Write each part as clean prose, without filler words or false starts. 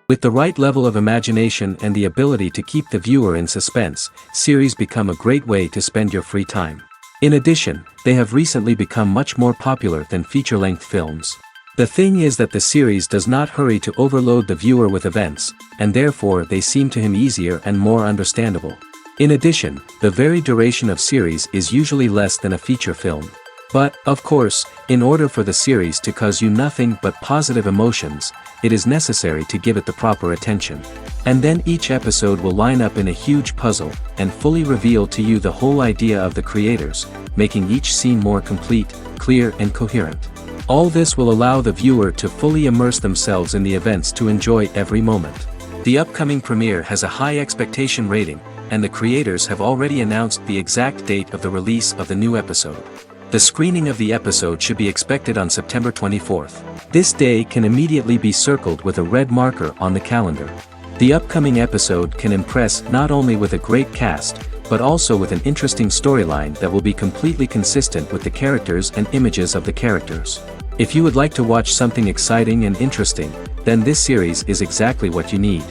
With the right level of imagination and the ability to keep the viewer in suspense, series become a great way to spend your free time. In addition, they have recently become much more popular than feature-length films. The thing is that the series does not hurry to overload the viewer with events, and therefore they seem to him easier and more understandable. In addition, the very duration of series is usually less than a feature film. But, of course, in order for the series to cause you nothing but positive emotions, it is necessary to give it the proper attention. And then each episode will line up in a huge puzzle, and fully reveal to you the whole idea of the creators, making each scene more complete, clear and coherent. All this will allow the viewer to fully immerse themselves in the events to enjoy every moment. The upcoming premiere has a high expectation rating, and the creators have already announced the exact date of the release of the new episode. The screening of the episode should be expected on September 24th. This day can immediately be circled with a red marker on the calendar. The upcoming episode can impress not only with a great cast, but also with an interesting storyline that will be completely consistent with the characters and images of the characters. If you would like to watch something exciting and interesting, then this series is exactly what you need.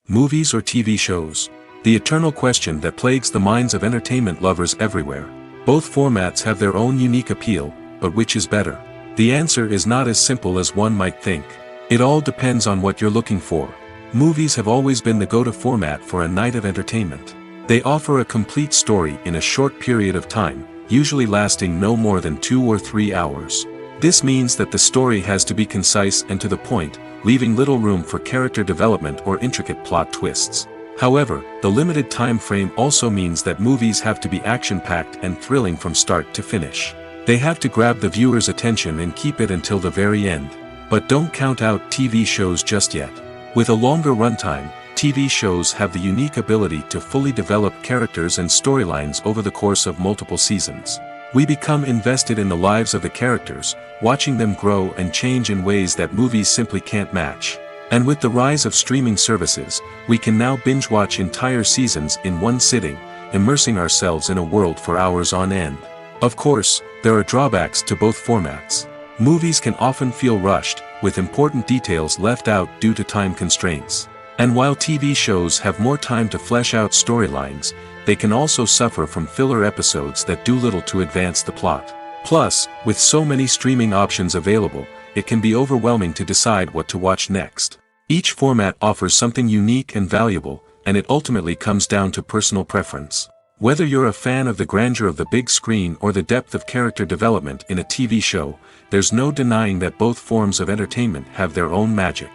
Movies or TV shows? The eternal question that plagues the minds of entertainment lovers everywhere. Both formats have their own unique appeal, but which is better? The answer is not as simple as one might think. It all depends on what you're looking for. Movies have always been the go-to format for a night of entertainment. They offer a complete story in a short period of time, usually lasting no more than 2 or 3 hours. This means that the story has to be concise and to the point, leaving little room for character development or intricate plot twists. However, the limited time frame also means that movies have to be action-packed and thrilling from start to finish. They have to grab the viewer's attention and keep it until the very end. But don't count out TV shows just yet. With a longer runtime, TV shows have the unique ability to fully develop characters and storylines over the course of multiple seasons. We become invested in the lives of the characters, watching them grow and change in ways that movies simply can't match. And with the rise of streaming services, we can now binge-watch entire seasons in one sitting, immersing ourselves in a world for hours on end. Of course, there are drawbacks to both formats. Movies can often feel rushed, with important details left out due to time constraints. And while TV shows have more time to flesh out storylines, they can also suffer from filler episodes that do little to advance the plot. Plus, with so many streaming options available, it can be overwhelming to decide what to watch next. Each format offers something unique and valuable, and it ultimately comes down to personal preference. Whether you're a fan of the grandeur of the big screen or the depth of character development in a TV show, there's no denying that both forms of entertainment have their own magic.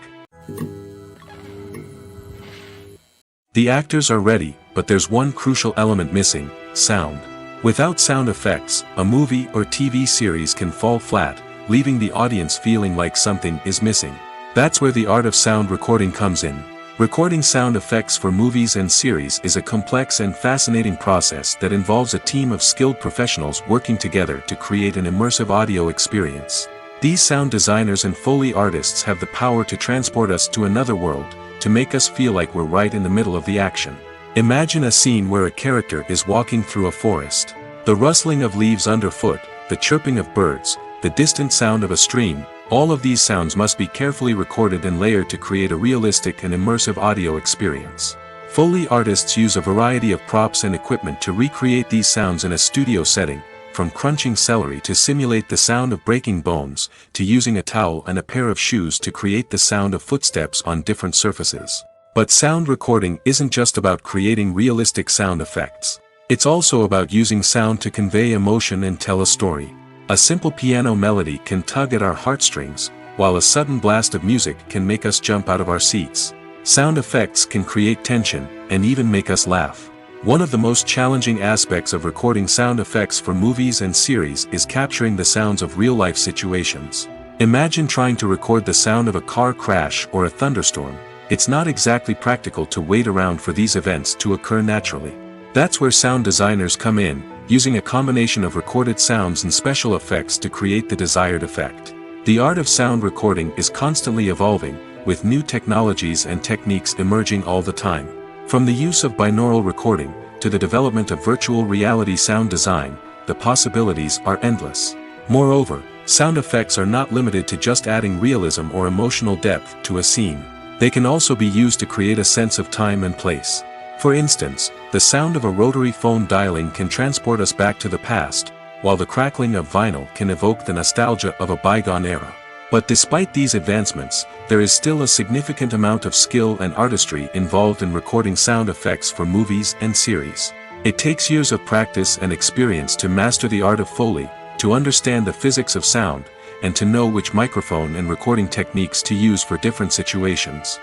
The actors are ready, but there's one crucial element missing: sound. Without sound effects, a movie or TV series can fall flat, leaving the audience feeling like something is missing. That's where the art of sound recording comes in. Recording sound effects for movies and series is a complex and fascinating process that involves a team of skilled professionals working together to create an immersive audio experience. These sound designers and Foley artists have the power to transport us to another world, to make us feel like we're right in the middle of the action. Imagine a scene where a character is walking through a forest. The rustling of leaves underfoot, the chirping of birds, the distant sound of a stream, all of these sounds must be carefully recorded and layered to create a realistic and immersive audio experience. Foley artists use a variety of props and equipment to recreate these sounds in a studio setting, from crunching celery to simulate the sound of breaking bones, to using a towel and a pair of shoes to create the sound of footsteps on different surfaces. But sound recording isn't just about creating realistic sound effects. It's also about using sound to convey emotion and tell a story. A simple piano melody can tug at our heartstrings, while a sudden blast of music can make us jump out of our seats. Sound effects can create tension, and even make us laugh. One of the most challenging aspects of recording sound effects for movies and series is capturing the sounds of real-life situations. Imagine trying to record the sound of a car crash or a thunderstorm. It's not exactly practical to wait around for these events to occur naturally. That's where sound designers come in, using a combination of recorded sounds and special effects to create the desired effect. The art of sound recording is constantly evolving, with new technologies and techniques emerging all the time. From the use of binaural recording, to the development of virtual reality sound design, the possibilities are endless. Moreover, Sound effects are not limited to just adding realism or emotional depth to a scene. They can also be used to create a sense of time and place. For instance, the sound of a rotary phone dialing can transport us back to the past, while the crackling of vinyl can evoke the nostalgia of a bygone era. But despite these advancements, there is still a significant amount of skill and artistry involved in recording sound effects for movies and series. It takes years of practice and experience to master the art of Foley, to understand the physics of sound, and to know which microphone and recording techniques to use for different situations.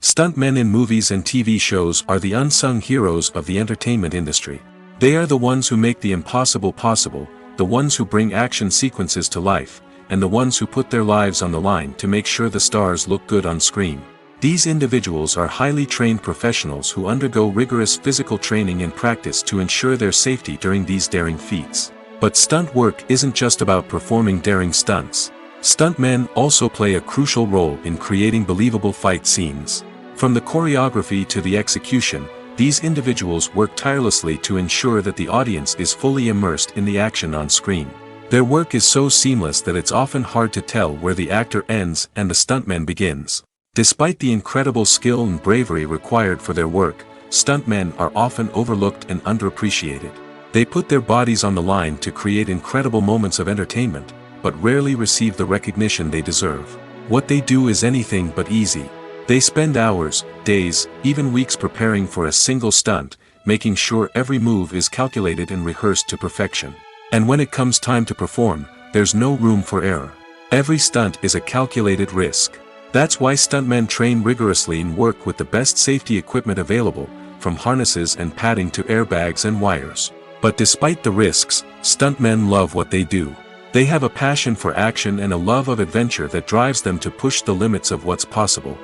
Stuntmen in movies and TV shows are the unsung heroes of the entertainment industry. They are the ones who make the impossible possible, the ones who bring action sequences to life, and the ones who put their lives on the line to make sure the stars look good on screen. These individuals are highly trained professionals who undergo rigorous physical training and practice to ensure their safety during these daring feats. But stunt work isn't just about performing daring stunts. Stuntmen also play a crucial role in creating believable fight scenes. From the choreography to the execution, these individuals work tirelessly to ensure that the audience is fully immersed in the action on screen. Their work is so seamless that it's often hard to tell where the actor ends and the stuntman begins. Despite the incredible skill and bravery required for their work, stuntmen are often overlooked and underappreciated. They put their bodies on the line to create incredible moments of entertainment, but rarely receive the recognition they deserve. What they do is anything but easy. They spend hours, days, even weeks preparing for a single stunt, making sure every move is calculated and rehearsed to perfection. And when it comes time to perform, there's no room for error. Every stunt is a calculated risk. That's why stuntmen train rigorously and work with the best safety equipment available, from harnesses and padding to airbags and wires. But despite the risks, stuntmen love what they do. They have a passion for action and a love of adventure that drives them to push the limits of what's possible.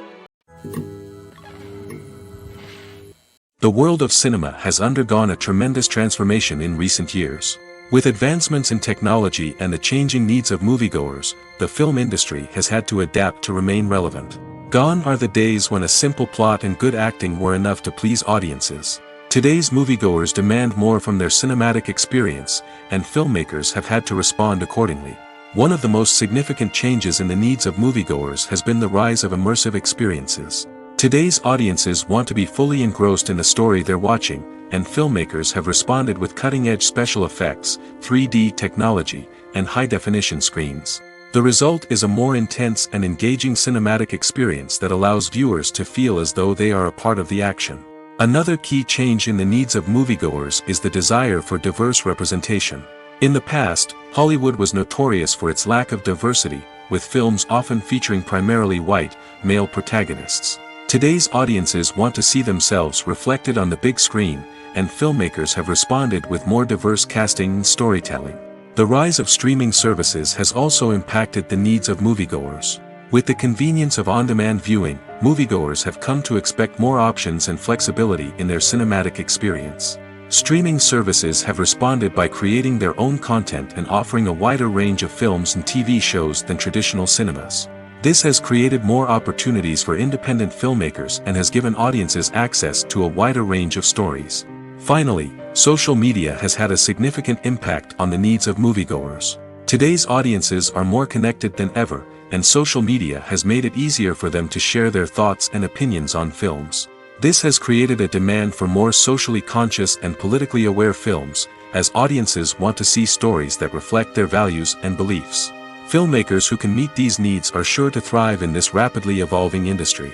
The world of cinema has undergone a tremendous transformation in recent years. With advancements in technology and the changing needs of moviegoers, the film industry has had to adapt to remain relevant. Gone are the days when a simple plot and good acting were enough to please audiences. Today's moviegoers demand more from their cinematic experience, and filmmakers have had to respond accordingly. One of the most significant changes in the needs of moviegoers has been the rise of immersive experiences. Today's audiences want to be fully engrossed in the story they're watching, and filmmakers have responded with cutting-edge special effects, 3D technology, and high-definition screens. The result is a more intense and engaging cinematic experience that allows viewers to feel as though they are a part of the action. Another key change in the needs of moviegoers is the desire for diverse representation. In the past, Hollywood was notorious for its lack of diversity, with films often featuring primarily white, male protagonists. Today's audiences want to see themselves reflected on the big screen, and filmmakers have responded with more diverse casting and storytelling. The rise of streaming services has also impacted the needs of moviegoers. With the convenience of on-demand viewing, moviegoers have come to expect more options and flexibility in their cinematic experience. Streaming services have responded by creating their own content and offering a wider range of films and TV shows than traditional cinemas. This has created more opportunities for independent filmmakers and has given audiences access to a wider range of stories. Finally, social media has had a significant impact on the needs of moviegoers. Today's audiences are more connected than ever, and social media has made it easier for them to share their thoughts and opinions on films. This has created a demand for more socially conscious and politically aware films, as audiences want to see stories that reflect their values and beliefs. Filmmakers who can meet these needs are sure to thrive in this rapidly evolving industry.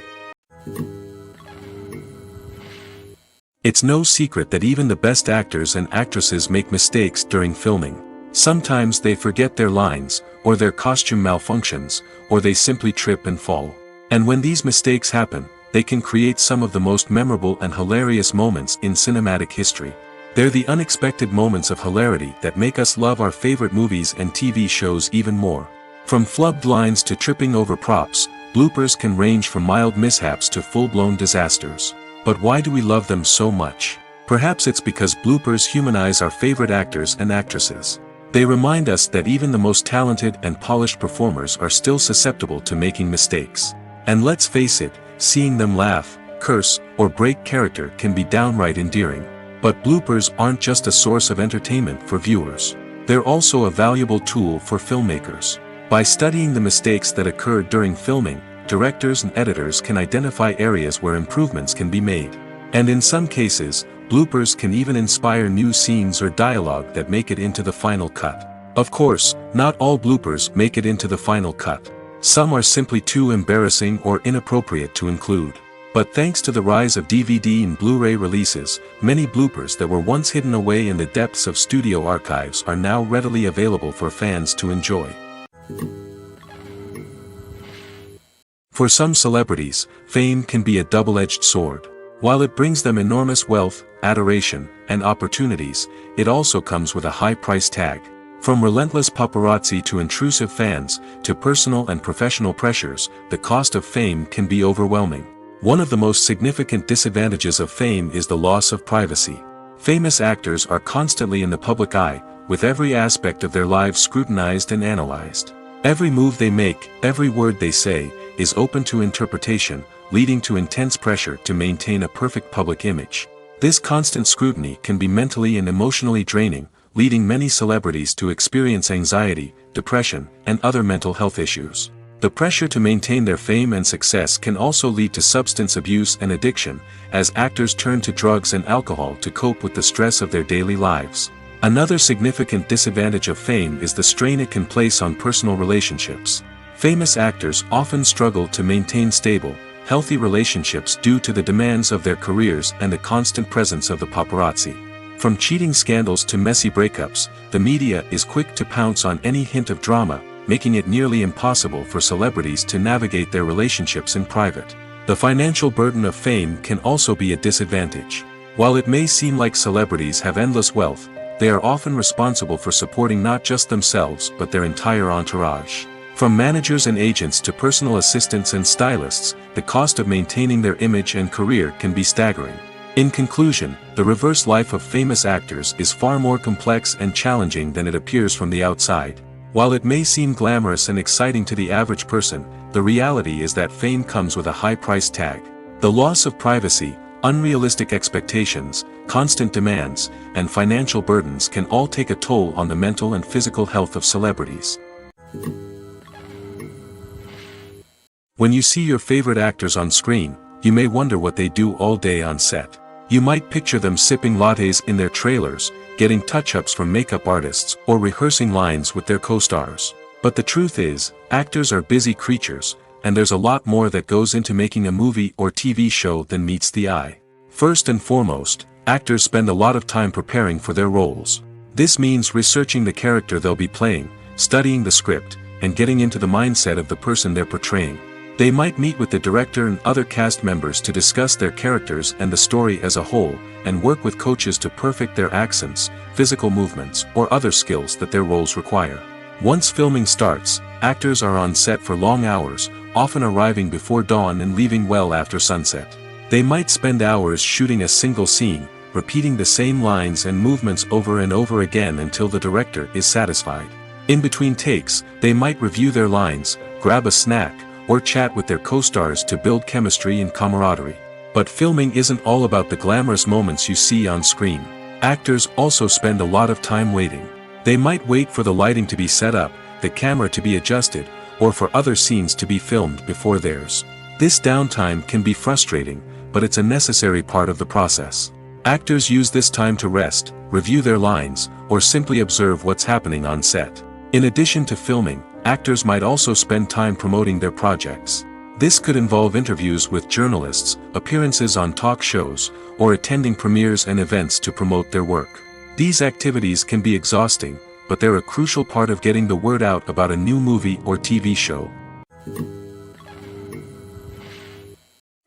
It's no secret that even the best actors and actresses make mistakes during filming. Sometimes they forget their lines, or their costume malfunctions, or they simply trip and fall. And when these mistakes happen, they can create some of the most memorable and hilarious moments in cinematic history. They're the unexpected moments of hilarity that make us love our favorite movies and TV shows even more. From flubbed lines to tripping over props, bloopers can range from mild mishaps to full-blown disasters. But why do we love them so much? Perhaps it's because bloopers humanize our favorite actors and actresses. They remind us that even the most talented and polished performers are still susceptible to making mistakes. And let's face it, seeing them laugh, curse, or break character can be downright endearing. But bloopers aren't just a source of entertainment for viewers. They're also a valuable tool for filmmakers. By studying the mistakes that occurred during filming, directors and editors can identify areas where improvements can be made. And in some cases, bloopers can even inspire new scenes or dialogue that make it into the final cut. Of course, not all bloopers make it into the final cut. Some are simply too embarrassing or inappropriate to include. But thanks to the rise of DVD and Blu-ray releases, many bloopers that were once hidden away in the depths of studio archives are now readily available for fans to enjoy. For some celebrities, fame can be a double-edged sword. While it brings them enormous wealth, adoration, and opportunities, it also comes with a high price tag. From relentless paparazzi to intrusive fans, to personal and professional pressures, the cost of fame can be overwhelming. One of the most significant disadvantages of fame is the loss of privacy. Famous actors are constantly in the public eye, with every aspect of their lives scrutinized and analyzed. Every move they make, every word they say, is open to interpretation, leading to intense pressure to maintain a perfect public image. This constant scrutiny can be mentally and emotionally draining, leading many celebrities to experience anxiety, depression, and other mental health issues. The pressure to maintain their fame and success can also lead to substance abuse and addiction, as actors turn to drugs and alcohol to cope with the stress of their daily lives. Another significant disadvantage of fame is the strain it can place on personal relationships. Famous actors often struggle to maintain stable, healthy relationships due to the demands of their careers and the constant presence of the paparazzi. From cheating scandals to messy breakups, the media is quick to pounce on any hint of drama, making it nearly impossible for celebrities to navigate their relationships in private. The financial burden of fame can also be a disadvantage. While it may seem like celebrities have endless wealth, they are often responsible for supporting not just themselves but their entire entourage. From managers and agents to personal assistants and stylists, the cost of maintaining their image and career can be staggering. In conclusion, the reverse life of famous actors is far more complex and challenging than it appears from the outside. While it may seem glamorous and exciting to the average person, the reality is that fame comes with a high price tag. The loss of privacy, unrealistic expectations, constant demands, and financial burdens can all take a toll on the mental and physical health of celebrities. When you see your favorite actors on screen, you may wonder what they do all day on set. You might picture them sipping lattes in their trailers, getting touch-ups from makeup artists, or rehearsing lines with their co-stars. But the truth is, actors are busy creatures, and there's a lot more that goes into making a movie or TV show than meets the eye. First and foremost, actors spend a lot of time preparing for their roles. This means researching the character they'll be playing, studying the script, and getting into the mindset of the person they're portraying. They might meet with the director and other cast members to discuss their characters and the story as a whole, and work with coaches to perfect their accents, physical movements, or other skills that their roles require. Once filming starts, actors are on set for long hours, often arriving before dawn and leaving well after sunset. They might spend hours shooting a single scene, repeating the same lines and movements over and over again until the director is satisfied. In between takes, they might review their lines, grab a snack, or chat with their co-stars to build chemistry and camaraderie. But filming isn't all about the glamorous moments you see on screen. Actors also spend a lot of time waiting. They might wait for the lighting to be set up, the camera to be adjusted, or for other scenes to be filmed before theirs. This downtime can be frustrating, but it's a necessary part of the process. Actors use this time to rest, review their lines, or simply observe what's happening on set. In addition to filming, actors might also spend time promoting their projects. This could involve interviews with journalists, appearances on talk shows, or attending premieres and events to promote their work. These activities can be exhausting, but they're a crucial part of getting the word out about a new movie or TV show.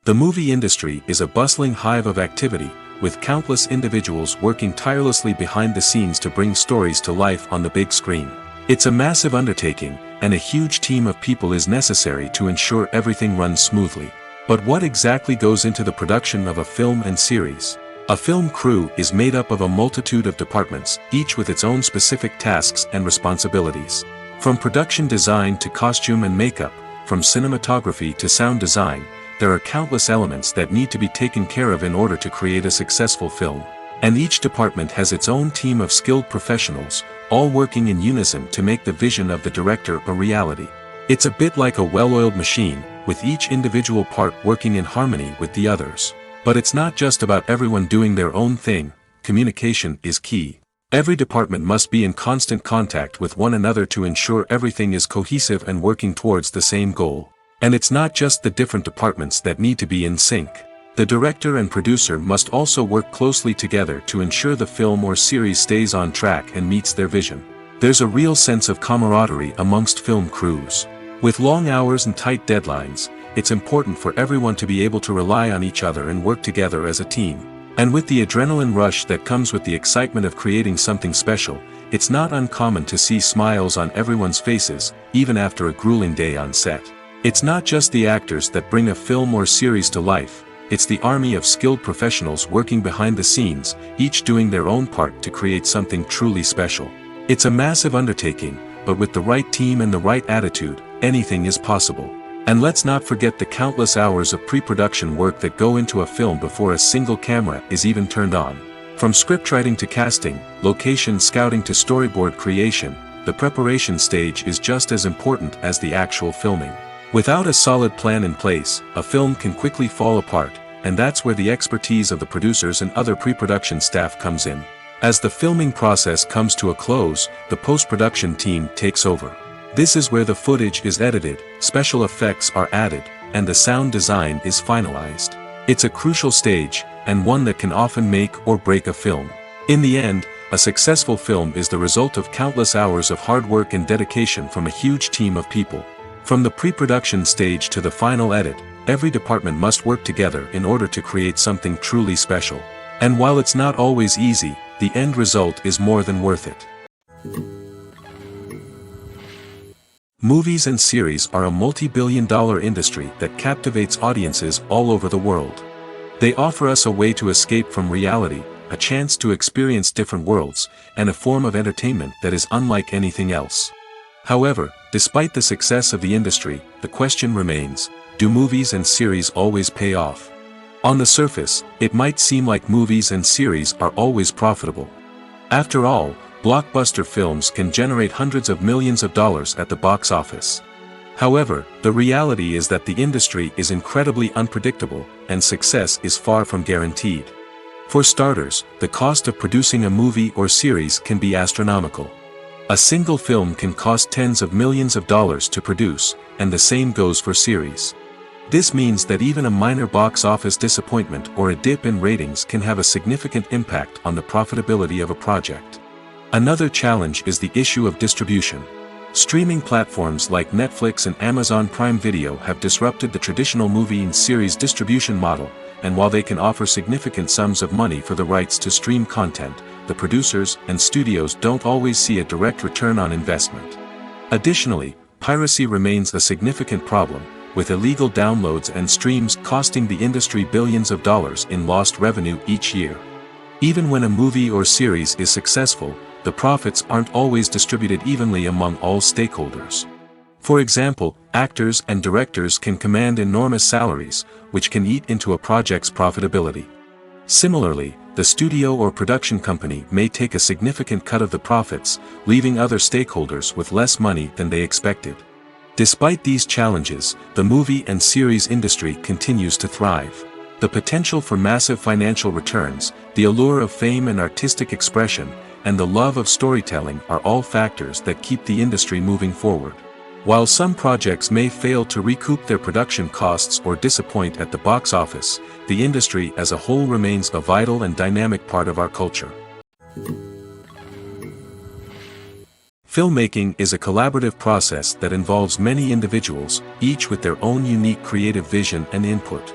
The movie industry is a bustling hive of activity, with countless individuals working tirelessly behind the scenes to bring stories to life on the big screen. It's a massive undertaking, and a huge team of people is necessary to ensure everything runs smoothly. But what exactly goes into the production of a film and series? A film crew is made up of a multitude of departments, each with its own specific tasks and responsibilities. From production design to costume and makeup, from cinematography to sound design, there are countless elements that need to be taken care of in order to create a successful film. And each department has its own team of skilled professionals, all working in unison to make the vision of the director a reality. It's a bit like a well-oiled machine, with each individual part working in harmony with the others. But it's not just about everyone doing their own thing. Communication is key. Every department must be in constant contact with one another to ensure everything is cohesive and working towards the same goal. And it's not just the different departments that need to be in sync. The director and producer must also work closely together to ensure the film or series stays on track and meets their vision. There's a real sense of camaraderie amongst film crews. With long hours and tight deadlines, it's important for everyone to be able to rely on each other and work together as a team. And with the adrenaline rush that comes with the excitement of creating something special, it's not uncommon to see smiles on everyone's faces, even after a grueling day on set. It's not just the actors that bring a film or series to life, it's the army of skilled professionals working behind the scenes, each doing their own part to create something truly special. It's a massive undertaking, but with the right team and the right attitude, anything is possible. And let's not forget the countless hours of pre-production work that go into a film before a single camera is even turned on. From scriptwriting to casting, location scouting to storyboard creation, the preparation stage is just as important as the actual filming. Without a solid plan in place, a film can quickly fall apart, and that's where the expertise of the producers and other pre-production staff comes in. As the filming process comes to a close, the post-production team takes over. This is where the footage is edited, special effects are added, and the sound design is finalized. It's a crucial stage, and one that can often make or break a film. In the end, a successful film is the result of countless hours of hard work and dedication from a huge team of people. From the pre-production stage to the final edit, every department must work together in order to create something truly special. And while it's not always easy, the end result is more than worth it. Movies and series are a multi-billion-dollar industry that captivates audiences all over the world. They offer us a way to escape from reality, a chance to experience different worlds, and a form of entertainment that is unlike anything else. However, despite the success of the industry, the question remains, do movies and series always pay off? On the surface, it might seem like movies and series are always profitable. After all, blockbuster films can generate hundreds of millions of dollars at the box office. However, the reality is that the industry is incredibly unpredictable, and success is far from guaranteed. For starters, the cost of producing a movie or series can be astronomical. A single film can cost tens of millions of dollars to produce, and the same goes for series. This means that even a minor box office disappointment or a dip in ratings can have a significant impact on the profitability of a project. Another challenge is the issue of distribution. Streaming platforms like Netflix and Amazon Prime Video have disrupted the traditional movie and series distribution model, and while they can offer significant sums of money for the rights to stream content, the producers and studios don't always see a direct return on investment. Additionally, piracy remains a significant problem, with illegal downloads and streams costing the industry billions of dollars in lost revenue each year. Even when a movie or series is successful, the profits aren't always distributed evenly among all stakeholders. For example, actors and directors can command enormous salaries, which can eat into a project's profitability. Similarly, the studio or production company may take a significant cut of the profits, leaving other stakeholders with less money than they expected. Despite these challenges, the movie and series industry continues to thrive. The potential for massive financial returns, the allure of fame and artistic expression, and the love of storytelling are all factors that keep the industry moving forward. While some projects may fail to recoup their production costs or disappoint at the box office, the industry as a whole remains a vital and dynamic part of our culture. Filmmaking is a collaborative process that involves many individuals, each with their own unique creative vision and input.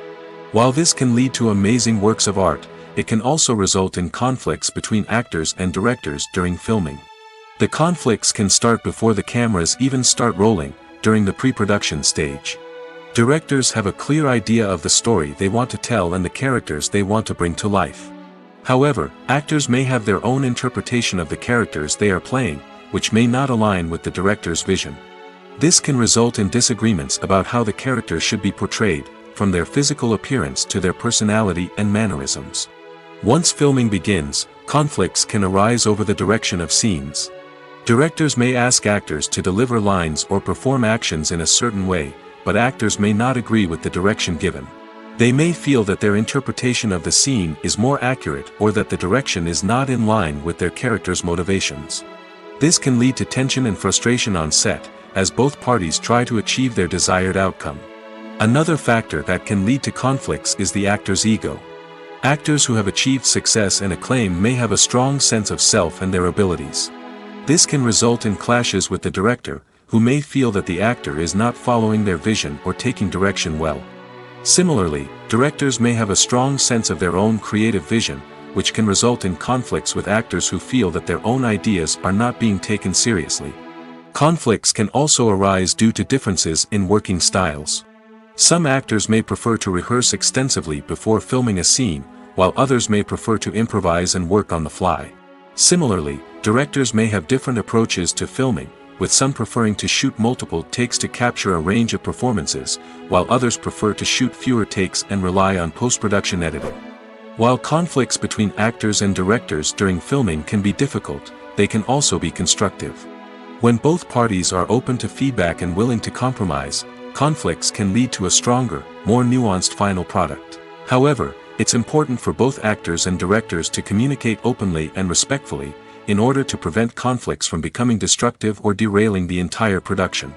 While this can lead to amazing works of art, it can also result in conflicts between actors and directors during filming. The conflicts can start before the cameras even start rolling, during the pre-production stage. Directors have a clear idea of the story they want to tell and the characters they want to bring to life. However, actors may have their own interpretation of the characters they are playing, which may not align with the director's vision. This can result in disagreements about how the characters should be portrayed, from their physical appearance to their personality and mannerisms. Once filming begins, conflicts can arise over the direction of scenes. Directors may ask actors to deliver lines or perform actions in a certain way, but actors may not agree with the direction given. They may feel that their interpretation of the scene is more accurate or that the direction is not in line with their character's motivations. This can lead to tension and frustration on set, as both parties try to achieve their desired outcome. Another factor that can lead to conflicts is the actor's ego. Actors who have achieved success and acclaim may have a strong sense of self and their abilities. This can result in clashes with the director, who may feel that the actor is not following their vision or taking direction well. Similarly, directors may have a strong sense of their own creative vision, which can result in conflicts with actors who feel that their own ideas are not being taken seriously. Conflicts can also arise due to differences in working styles. Some actors may prefer to rehearse extensively before filming a scene, while others may prefer to improvise and work on the fly. Similarly, directors may have different approaches to filming, with some preferring to shoot multiple takes to capture a range of performances, while others prefer to shoot fewer takes and rely on post-production editing. While conflicts between actors and directors during filming can be difficult, they can also be constructive. When both parties are open to feedback and willing to compromise, conflicts can lead to a stronger, more nuanced final product. However, it's important for both actors and directors to communicate openly and respectfully, in order to prevent conflicts from becoming destructive or derailing the entire production.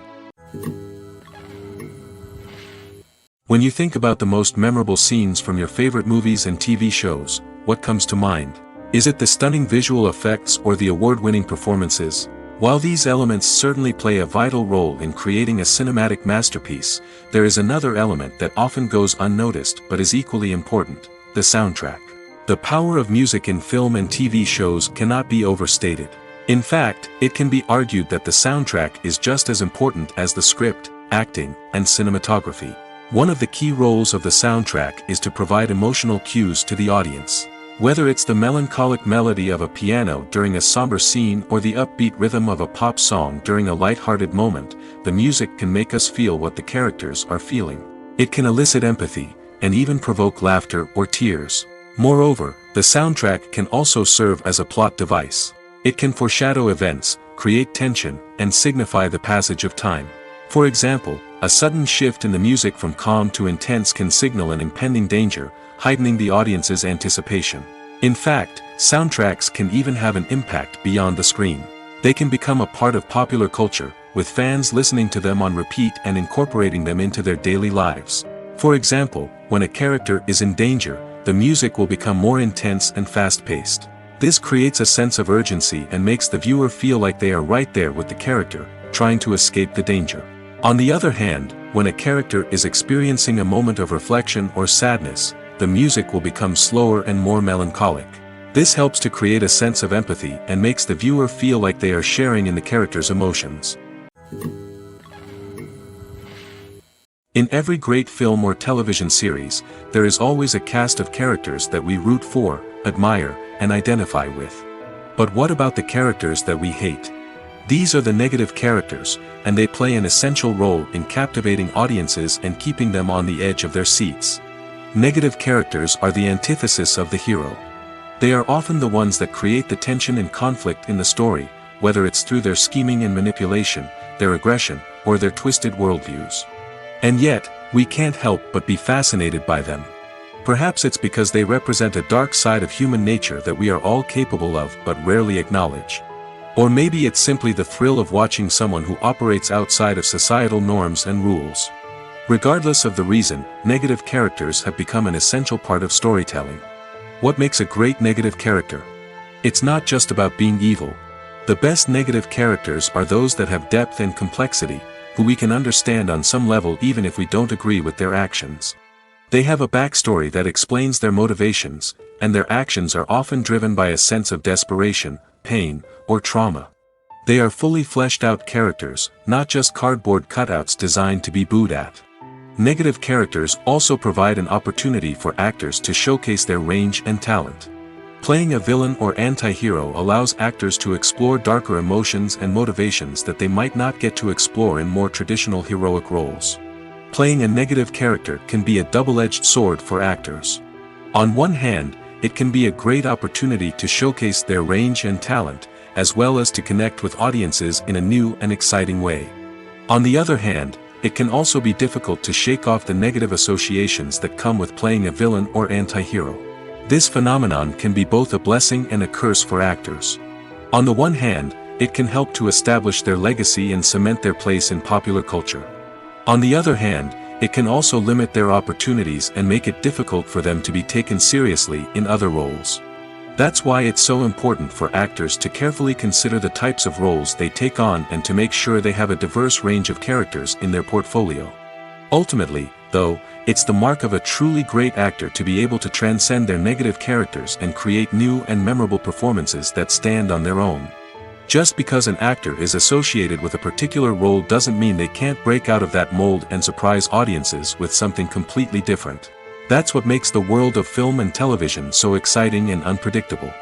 When you think about the most memorable scenes from your favorite movies and TV shows, what comes to mind? Is it the stunning visual effects or the award-winning performances? While these elements certainly play a vital role in creating a cinematic masterpiece, there is another element that often goes unnoticed but is equally important: the soundtrack. The power of music in film and TV shows cannot be overstated. In fact, it can be argued that the soundtrack is just as important as the script, acting, and cinematography. One of the key roles of the soundtrack is to provide emotional cues to the audience. Whether it's the melancholic melody of a piano during a somber scene or the upbeat rhythm of a pop song during a light-hearted moment, the music can make us feel what the characters are feeling. It can elicit empathy, and even provoke laughter or tears. Moreover, the soundtrack can also serve as a plot device. It can foreshadow events, create tension, and signify the passage of time. For example, a sudden shift in the music from calm to intense can signal an impending danger, heightening the audience's anticipation. In fact, soundtracks can even have an impact beyond the screen. They can become a part of popular culture, with fans listening to them on repeat and incorporating them into their daily lives. For example, when a character is in danger, the music will become more intense and fast-paced. This creates a sense of urgency and makes the viewer feel like they are right there with the character, trying to escape the danger. On the other hand, when a character is experiencing a moment of reflection or sadness, the music will become slower and more melancholic. This helps to create a sense of empathy and makes the viewer feel like they are sharing in the character's emotions. In every great film or television series, there is always a cast of characters that we root for, admire, and identify with. But what about the characters that we hate? These are the negative characters, and they play an essential role in captivating audiences and keeping them on the edge of their seats. Negative characters are the antithesis of the hero. They are often the ones that create the tension and conflict in the story, whether it's through their scheming and manipulation, their aggression, or their twisted worldviews. And yet, we can't help but be fascinated by them. Perhaps it's because they represent a dark side of human nature that we are all capable of but rarely acknowledge. Or maybe it's simply the thrill of watching someone who operates outside of societal norms and rules. Regardless of the reason, negative characters have become an essential part of storytelling. What makes a great negative character? It's not just about being evil. The best negative characters are those that have depth and complexity, who we can understand on some level even if we don't agree with their actions. They have a backstory that explains their motivations, and their actions are often driven by a sense of desperation, pain, or trauma. They are fully fleshed out characters, not just cardboard cutouts designed to be booed at. Negative characters also provide an opportunity for actors to showcase their range and talent. Playing a villain or anti-hero allows actors to explore darker emotions and motivations that they might not get to explore in more traditional heroic roles. Playing a negative character can be a double-edged sword for actors. On one hand, it can be a great opportunity to showcase their range and talent, as well as to connect with audiences in a new and exciting way. On the other hand, it can also be difficult to shake off the negative associations that come with playing a villain or anti-hero. This phenomenon can be both a blessing and a curse for actors. On the one hand, it can help to establish their legacy and cement their place in popular culture. On the other hand, it can also limit their opportunities and make it difficult for them to be taken seriously in other roles. That's why it's so important for actors to carefully consider the types of roles they take on and to make sure they have a diverse range of characters in their portfolio. Ultimately, though, it's the mark of a truly great actor to be able to transcend their negative characters and create new and memorable performances that stand on their own. Just because an actor is associated with a particular role doesn't mean they can't break out of that mold and surprise audiences with something completely different. That's what makes the world of film and television so exciting and unpredictable.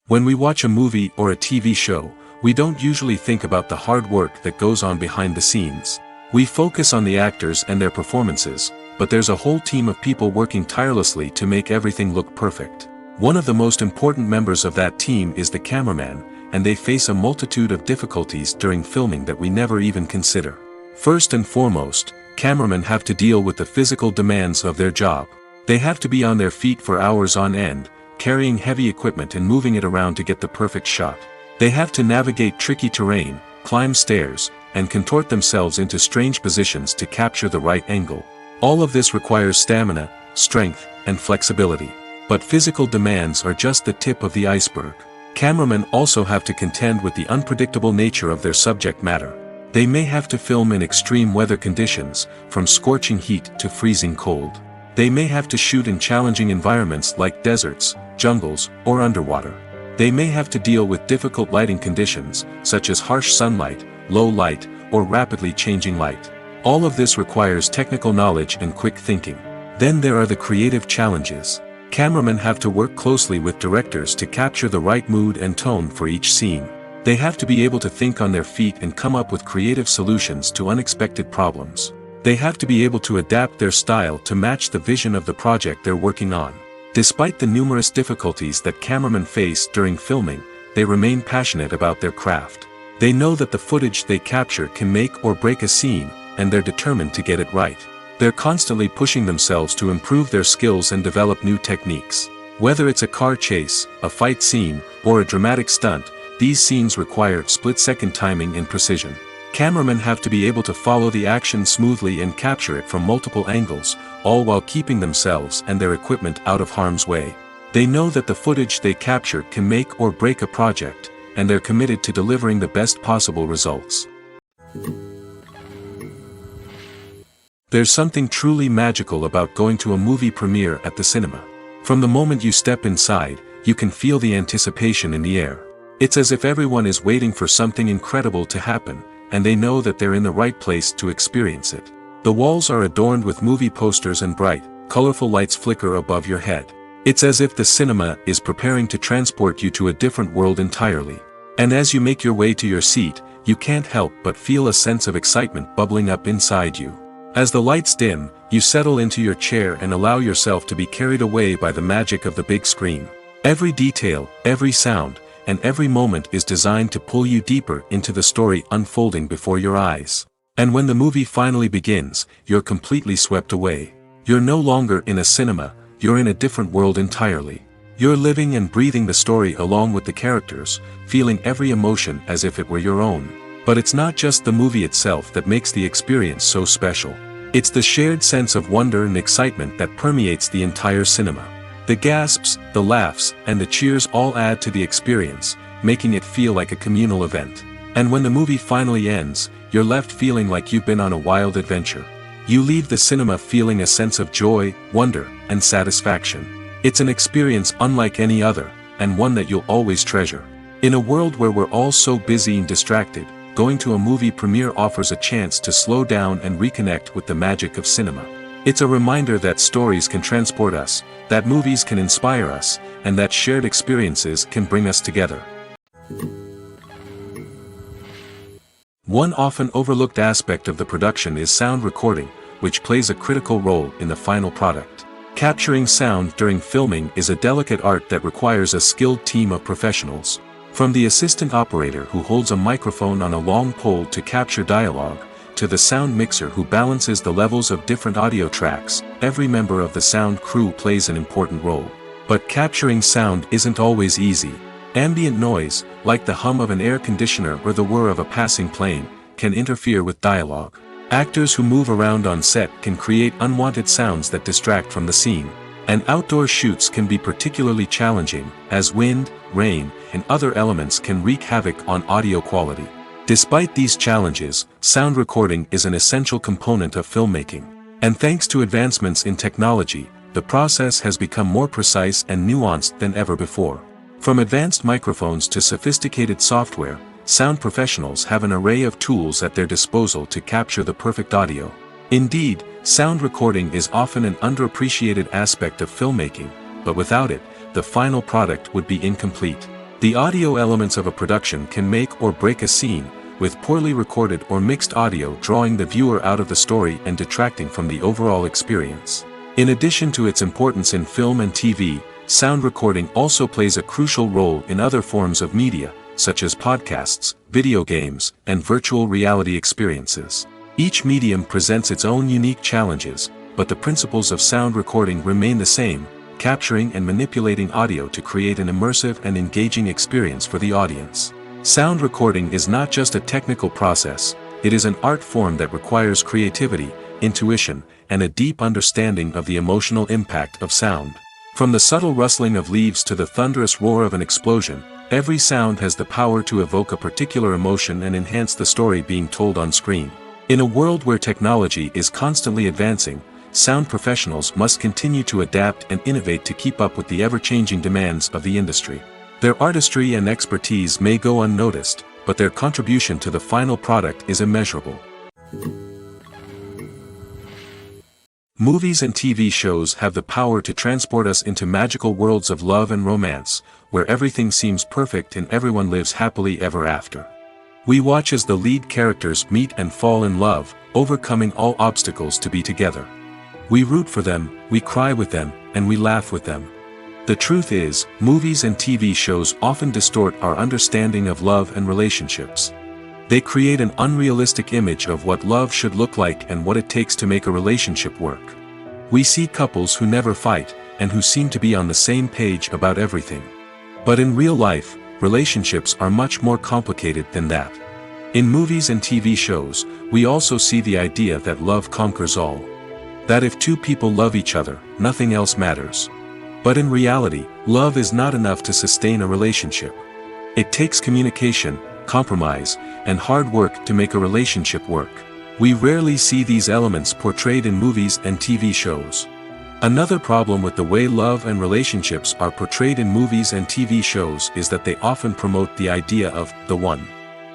When we watch a movie or a TV show, we don't usually think about the hard work that goes on behind the scenes. We focus on the actors and their performances, but there's a whole team of people working tirelessly to make everything look perfect. One of the most important members of that team is the cameraman, and they face a multitude of difficulties during filming that we never even consider. First and foremost, cameramen have to deal with the physical demands of their job. They have to be on their feet for hours on end, carrying heavy equipment and moving it around to get the perfect shot. They have to navigate tricky terrain, climb stairs, and contort themselves into strange positions to capture the right angle. All of this requires stamina, strength, and flexibility. But physical demands are just the tip of the iceberg. Cameramen also have to contend with the unpredictable nature of their subject matter. They may have to film in extreme weather conditions, from scorching heat to freezing cold. They may have to shoot in challenging environments like deserts, jungles, or underwater. They may have to deal with difficult lighting conditions, such as harsh sunlight, low light, or rapidly changing light. All of this requires technical knowledge and quick thinking. Then there are the creative challenges. Cameramen have to work closely with directors to capture the right mood and tone for each scene. They have to be able to think on their feet and come up with creative solutions to unexpected problems. They have to be able to adapt their style to match the vision of the project they're working on. Despite the numerous difficulties that cameramen face during filming, they remain passionate about their craft. They know that the footage they capture can make or break a scene, and they're determined to get it right. They're constantly pushing themselves to improve their skills and develop new techniques. Whether it's a car chase, a fight scene, or a dramatic stunt, these scenes require split-second timing and precision. Cameramen have to be able to follow the action smoothly and capture it from multiple angles, all while keeping themselves and their equipment out of harm's way. They know that the footage they capture can make or break a project, and they're committed to delivering the best possible results. There's something truly magical about going to a movie premiere at the cinema. From the moment you step inside, you can feel the anticipation in the air. It's as if everyone is waiting for something incredible to happen, and they know that they're in the right place to experience it. The walls are adorned with movie posters and bright, colorful lights flicker above your head. It's as if the cinema is preparing to transport you to a different world entirely. And as you make your way to your seat, you can't help but feel a sense of excitement bubbling up inside you. As the lights dim, you settle into your chair and allow yourself to be carried away by the magic of the big screen. Every detail, every sound, and every moment is designed to pull you deeper into the story unfolding before your eyes. And when the movie finally begins, you're completely swept away. You're no longer in a cinema, you're in a different world entirely. You're living and breathing the story along with the characters, feeling every emotion as if it were your own. But it's not just the movie itself that makes the experience so special. It's the shared sense of wonder and excitement that permeates the entire cinema. The gasps, the laughs, and the cheers all add to the experience, making it feel like a communal event. And when the movie finally ends, you're left feeling like you've been on a wild adventure. You leave the cinema feeling a sense of joy, wonder, and satisfaction. It's an experience unlike any other, and one that you'll always treasure. In a world where we're all so busy and distracted, going to a movie premiere offers a chance to slow down and reconnect with the magic of cinema. It's a reminder that stories can transport us, that movies can inspire us, and that shared experiences can bring us together. One often overlooked aspect of the production is sound recording, which plays a critical role in the final product. Capturing sound during filming is a delicate art that requires a skilled team of professionals. From the assistant operator who holds a microphone on a long pole to capture dialogue, to the sound mixer who balances the levels of different audio tracks, every member of the sound crew plays an important role. But capturing sound isn't always easy. Ambient noise, like the hum of an air conditioner or the whir of a passing plane, can interfere with dialogue. Actors who move around on set can create unwanted sounds that distract from the scene. And outdoor shoots can be particularly challenging, as wind, rain, and other elements can wreak havoc on audio quality. Despite these challenges, sound recording is an essential component of filmmaking. And thanks to advancements in technology, the process has become more precise and nuanced than ever before. From advanced microphones to sophisticated software, sound professionals have an array of tools at their disposal to capture the perfect audio. Indeed, sound recording is often an underappreciated aspect of filmmaking, but without it, the final product would be incomplete. The audio elements of a production can make or break a scene, with poorly recorded or mixed audio drawing the viewer out of the story and detracting from the overall experience. In addition to its importance in film and TV, sound recording also plays a crucial role in other forms of media, such as podcasts, video games, and virtual reality experiences. Each medium presents its own unique challenges, but the principles of sound recording remain the same: capturing and manipulating audio to create an immersive and engaging experience for the audience. Sound recording is not just a technical process, it is an art form that requires creativity, intuition, and a deep understanding of the emotional impact of sound. From the subtle rustling of leaves to the thunderous roar of an explosion, every sound has the power to evoke a particular emotion and enhance the story being told on screen. In a world where technology is constantly advancing, sound professionals must continue to adapt and innovate to keep up with the ever-changing demands of the industry. Their artistry and expertise may go unnoticed, but their contribution to the final product is immeasurable. Movies and TV shows have the power to transport us into magical worlds of love and romance, where everything seems perfect and everyone lives happily ever after. We watch as the lead characters meet and fall in love, overcoming all obstacles to be together. We root for them, we cry with them, and we laugh with them. The truth is, movies and TV shows often distort our understanding of love and relationships. They create an unrealistic image of what love should look like and what it takes to make a relationship work. We see couples who never fight, and who seem to be on the same page about everything. But in real life, relationships are much more complicated than that. In movies and TV shows, we also see the idea that love conquers all. That if two people love each other, nothing else matters. But in reality, love is not enough to sustain a relationship. It takes communication, compromise, and hard work to make a relationship work. We rarely see these elements portrayed in movies and TV shows. Another problem with the way love and relationships are portrayed in movies and TV shows is that they often promote the idea of the one.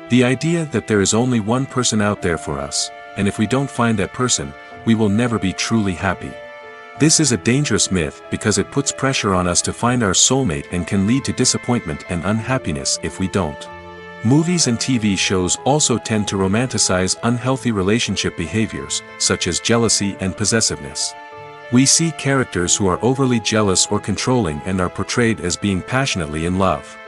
The idea that there is only one person out there for us, and if we don't find that person, we will never be truly happy. This is a dangerous myth because it puts pressure on us to find our soulmate and can lead to disappointment and unhappiness if we don't. Movies and TV shows also tend to romanticize unhealthy relationship behaviors, such as jealousy and possessiveness. We see characters who are overly jealous or controlling and are portrayed as being passionately in love.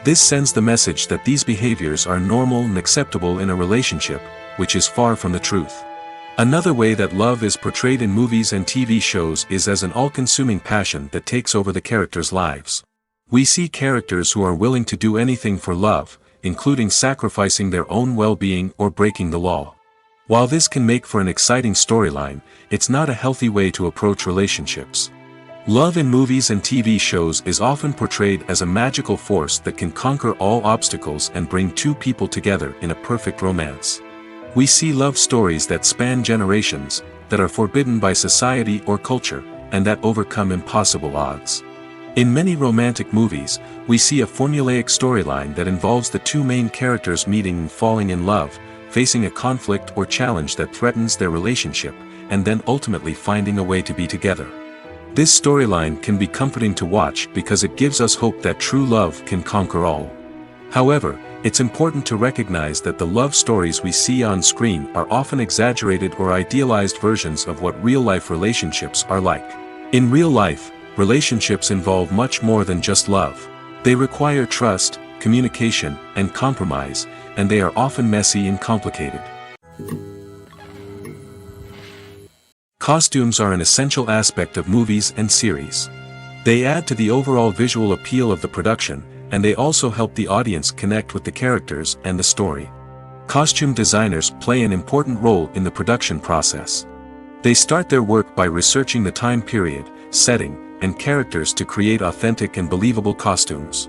This sends the message that these behaviors are normal and acceptable in a relationship, which is far from the truth. Another way that love is portrayed in movies and TV shows is as an all-consuming passion that takes over the characters' lives. We see characters who are willing to do anything for love, including sacrificing their own well-being or breaking the law. While this can make for an exciting storyline, it's not a healthy way to approach relationships. Love in movies and TV shows is often portrayed as a magical force that can conquer all obstacles and bring two people together in a perfect romance. We see love stories that span generations, that are forbidden by society or culture, and that overcome impossible odds. In many romantic movies, we see a formulaic storyline that involves the two main characters meeting and falling in love, facing a conflict or challenge that threatens their relationship, and then ultimately finding a way to be together. This storyline can be comforting to watch because it gives us hope that true love can conquer all. However, it's important to recognize that the love stories we see on screen are often exaggerated or idealized versions of what real-life relationships are like. In real life, relationships involve much more than just love. They require trust, communication, and compromise, and they are often messy and complicated. Costumes are an essential aspect of movies and series. They add to the overall visual appeal of the production, and they also help the audience connect with the characters and the story. Costume designers play an important role in the production process. They start their work by researching the time period, setting, and characters to create authentic and believable costumes.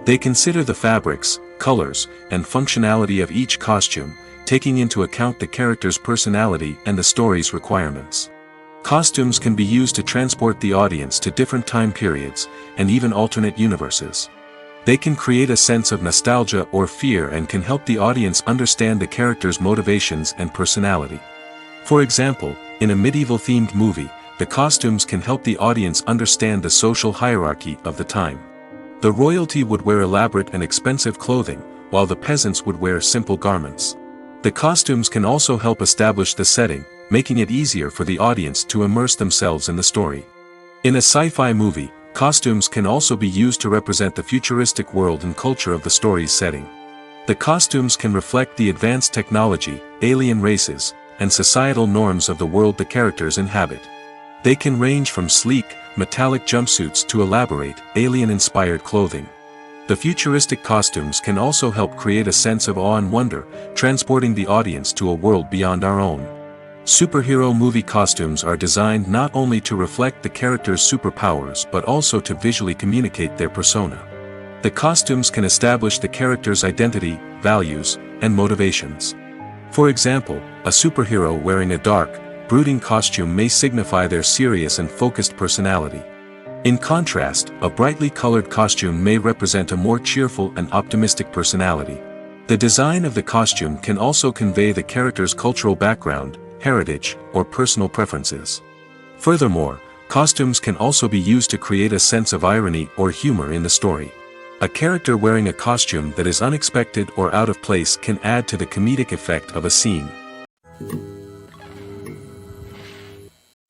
They consider the fabrics, colors, and functionality of each costume, taking into account the character's personality and the story's requirements. Costumes can be used to transport the audience to different time periods, and even alternate universes. They can create a sense of nostalgia or fear and can help the audience understand the character's motivations and personality. For example, in a medieval-themed movie, the costumes can help the audience understand the social hierarchy of the time. The royalty would wear elaborate and expensive clothing, while the peasants would wear simple garments. The costumes can also help establish the setting, making it easier for the audience to immerse themselves in the story. In a sci-fi movie, costumes can also be used to represent the futuristic world and culture of the story's setting. The costumes can reflect the advanced technology, alien races, and societal norms of the world the characters inhabit. They can range from sleek, metallic jumpsuits to elaborate, alien-inspired clothing. The futuristic costumes can also help create a sense of awe and wonder, transporting the audience to a world beyond our own. Superhero movie costumes are designed not only to reflect the character's superpowers but also to visually communicate their persona. The costumes can establish the character's identity, values, and motivations. For example, a superhero wearing a dark, brooding costume may signify their serious and focused personality. In contrast, a brightly colored costume may represent a more cheerful and optimistic personality. The design of the costume can also convey the character's cultural background, heritage, or personal preferences. Furthermore, costumes can also be used to create a sense of irony or humor in the story. A character wearing a costume that is unexpected or out of place can add to the comedic effect of a scene.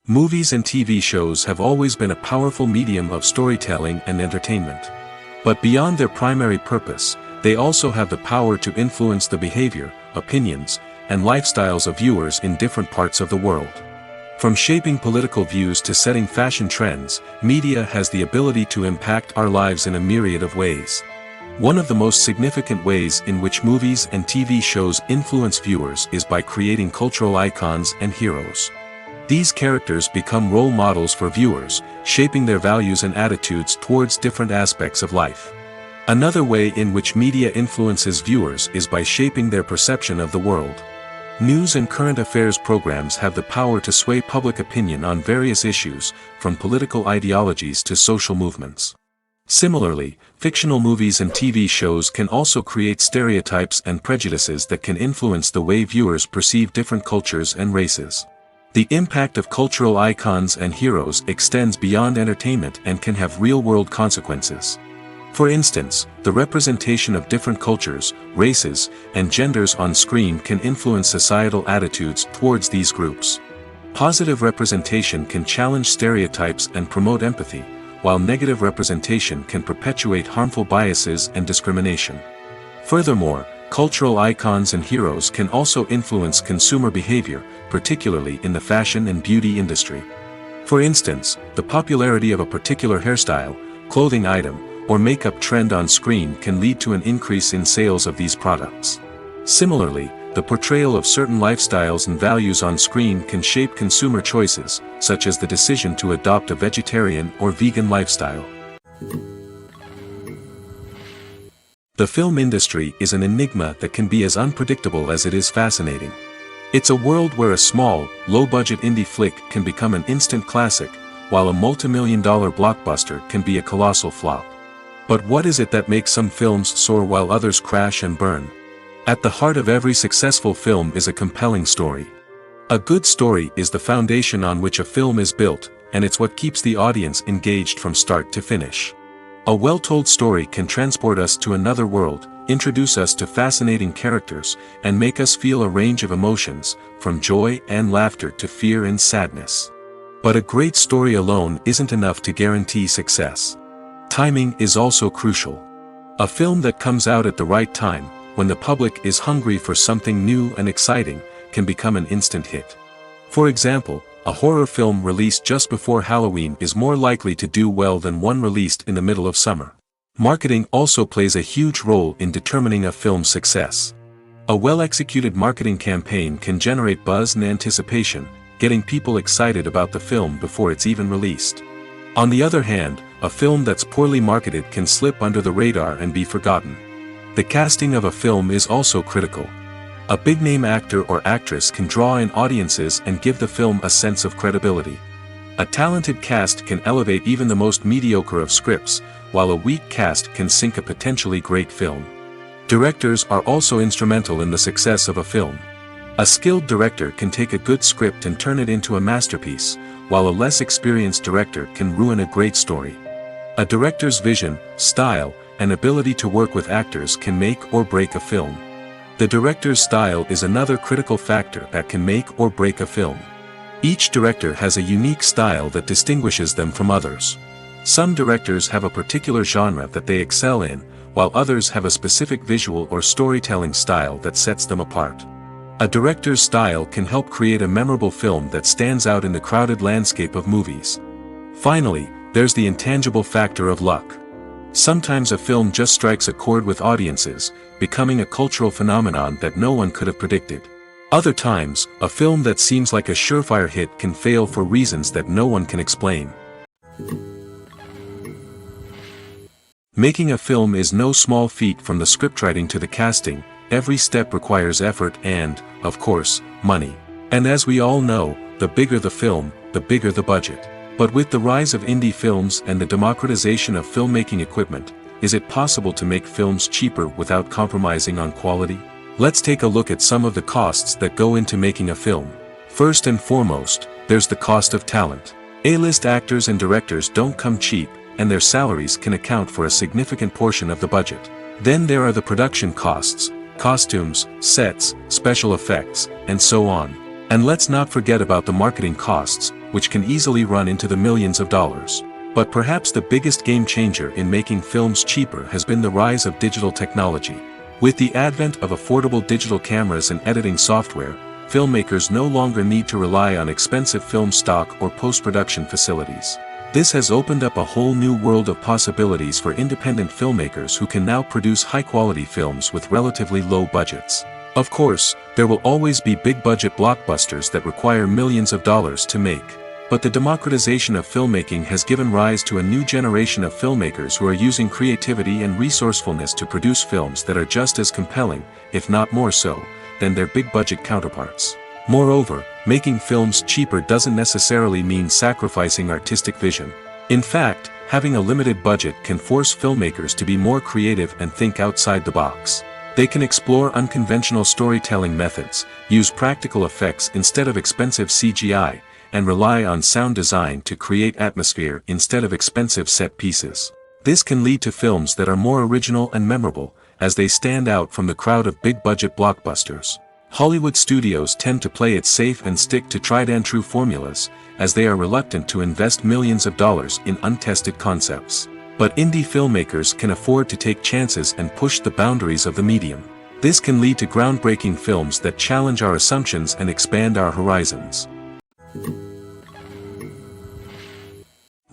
Movies and TV shows have always been a powerful medium of storytelling and entertainment. But beyond their primary purpose, they also have the power to influence the behavior, opinions, and lifestyles of viewers in different parts of the world. From shaping political views to setting fashion trends, media has the ability to impact our lives in a myriad of ways. One of the most significant ways in which movies and TV shows influence viewers is by creating cultural icons and heroes. These characters become role models for viewers, shaping their values and attitudes towards different aspects of life. Another way in which media influences viewers is by shaping their perception of the world. News and current affairs programs have the power to sway public opinion on various issues, from political ideologies to social movements. Similarly, fictional movies and TV shows can also create stereotypes and prejudices that can influence the way viewers perceive different cultures and races. The impact of cultural icons and heroes extends beyond entertainment and can have real-world consequences. For instance, the representation of different cultures, races, and genders on screen can influence societal attitudes towards these groups. Positive representation can challenge stereotypes and promote empathy, while negative representation can perpetuate harmful biases and discrimination. Furthermore, cultural icons and heroes can also influence consumer behavior, particularly in the fashion and beauty industry. For instance, the popularity of a particular hairstyle, clothing item, or makeup trend on screen can lead to an increase in sales of these products. Similarly, the portrayal of certain lifestyles and values on screen can shape consumer choices, such as the decision to adopt a vegetarian or vegan lifestyle. The film industry is an enigma that can be as unpredictable as it is fascinating. It's a world where a small, low-budget indie flick can become an instant classic, while a multi-million-dollar blockbuster can be a colossal flop. But what is it that makes some films soar while others crash and burn? At the heart of every successful film is a compelling story. A good story is the foundation on which a film is built, and it's what keeps the audience engaged from start to finish. A well-told story can transport us to another world, introduce us to fascinating characters, and make us feel a range of emotions, from joy and laughter to fear and sadness. But a great story alone isn't enough to guarantee success. Timing is also crucial. A film that comes out at the right time, when the public is hungry for something new and exciting, can become an instant hit. For example, a horror film released just before Halloween is more likely to do well than one released in the middle of summer. Marketing also plays a huge role in determining a film's success. A well-executed marketing campaign can generate buzz and anticipation, getting people excited about the film before it's even released. On the other hand, a film that's poorly marketed can slip under the radar and be forgotten. The casting of a film is also critical. A big-name actor or actress can draw in audiences and give the film a sense of credibility. A talented cast can elevate even the most mediocre of scripts, while a weak cast can sink a potentially great film. Directors are also instrumental in the success of a film. A skilled director can take a good script and turn it into a masterpiece, while a less experienced director can ruin a great story. A director's vision, style, and ability to work with actors can make or break a film. The director's style is another critical factor that can make or break a film. Each director has a unique style that distinguishes them from others. Some directors have a particular genre that they excel in, while others have a specific visual or storytelling style that sets them apart. A director's style can help create a memorable film that stands out in the crowded landscape of movies. Finally, there's the intangible factor of luck. Sometimes a film just strikes a chord with audiences, becoming a cultural phenomenon that no one could have predicted. Other times, a film that seems like a surefire hit can fail for reasons that no one can explain. Making a film is no small feat. From the scriptwriting to the casting, every step requires effort and, of course, money. And as we all know, the bigger the film, the bigger the budget. But with the rise of indie films and the democratization of filmmaking equipment, is it possible to make films cheaper without compromising on quality? Let's take a look at some of the costs that go into making a film. First and foremost, there's the cost of talent. A-list actors and directors don't come cheap, and their salaries can account for a significant portion of the budget. Then there are the production costs, costumes, sets, special effects, and so on. And let's not forget about the marketing costs, which can easily run into the millions of dollars. But perhaps the biggest game changer in making films cheaper has been the rise of digital technology. With the advent of affordable digital cameras and editing software, filmmakers no longer need to rely on expensive film stock or post-production facilities. This has opened up a whole new world of possibilities for independent filmmakers who can now produce high-quality films with relatively low budgets. Of course, there will always be big-budget blockbusters that require millions of dollars to make. But the democratization of filmmaking has given rise to a new generation of filmmakers who are using creativity and resourcefulness to produce films that are just as compelling, if not more so, than their big-budget counterparts. Moreover, making films cheaper doesn't necessarily mean sacrificing artistic vision. In fact, having a limited budget can force filmmakers to be more creative and think outside the box. They can explore unconventional storytelling methods, use practical effects instead of expensive CGI, and rely on sound design to create atmosphere instead of expensive set pieces. This can lead to films that are more original and memorable, as they stand out from the crowd of big-budget blockbusters. Hollywood studios tend to play it safe and stick to tried-and-true formulas, as they are reluctant to invest millions of dollars in untested concepts. But indie filmmakers can afford to take chances and push the boundaries of the medium. This can lead to groundbreaking films that challenge our assumptions and expand our horizons.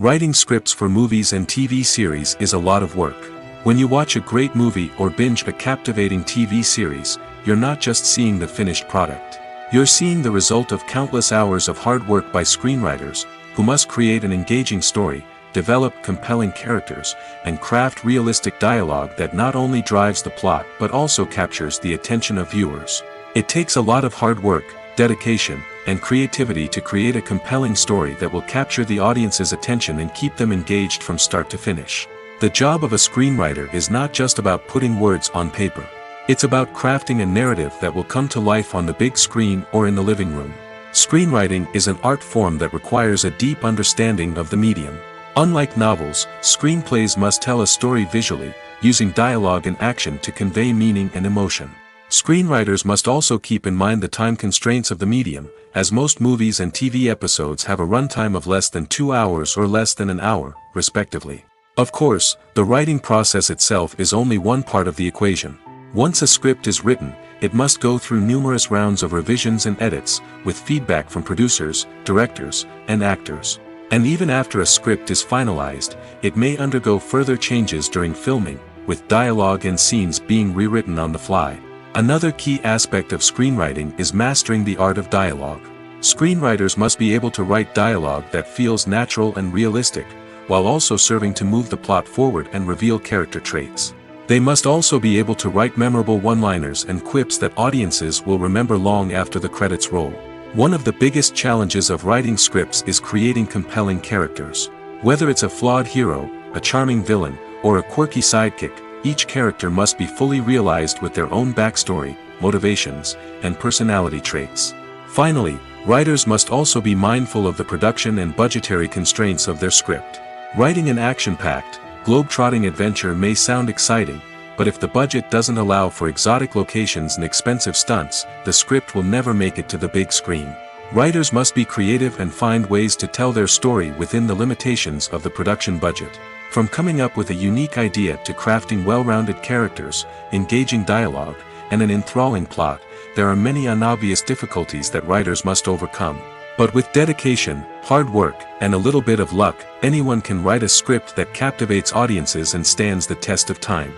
Writing scripts for movies and TV series is a lot of work. When you watch a great movie or binge a captivating TV series, you're not just seeing the finished product. You're seeing the result of countless hours of hard work by screenwriters, who must create an engaging story, develop compelling characters, and craft realistic dialogue that not only drives the plot but also captures the attention of viewers. It takes a lot of hard work, dedication, and creativity to create a compelling story that will capture the audience's attention and keep them engaged from start to finish. The job of a screenwriter is not just about putting words on paper. It's about crafting a narrative that will come to life on the big screen or in the living room. Screenwriting is an art form that requires a deep understanding of the medium. Unlike novels, screenplays must tell a story visually, using dialogue and action to convey meaning and emotion. Screenwriters must also keep in mind the time constraints of the medium, as most movies and TV episodes have a runtime of less than 2 hours or less than an hour, respectively. Of course, the writing process itself is only one part of the equation. Once a script is written, it must go through numerous rounds of revisions and edits, with feedback from producers, directors, and actors. And even after a script is finalized, it may undergo further changes during filming, with dialogue and scenes being rewritten on the fly. Another key aspect of screenwriting is mastering the art of dialogue. Screenwriters must be able to write dialogue that feels natural and realistic, while also serving to move the plot forward and reveal character traits. They must also be able to write memorable one-liners and quips that audiences will remember long after the credits roll. One of the biggest challenges of writing scripts is creating compelling characters. Whether it's a flawed hero, a charming villain, or a quirky sidekick, each character must be fully realized with their own backstory, motivations, and personality traits. Finally, writers must also be mindful of the production and budgetary constraints of their script. Writing an action-packed, globe-trotting adventure may sound exciting, but if the budget doesn't allow for exotic locations and expensive stunts, the script will never make it to the big screen. Writers must be creative and find ways to tell their story within the limitations of the production budget. From coming up with a unique idea to crafting well-rounded characters, engaging dialogue, and an enthralling plot, there are many unobvious difficulties that writers must overcome. But with dedication, hard work, and a little bit of luck, anyone can write a script that captivates audiences and stands the test of time.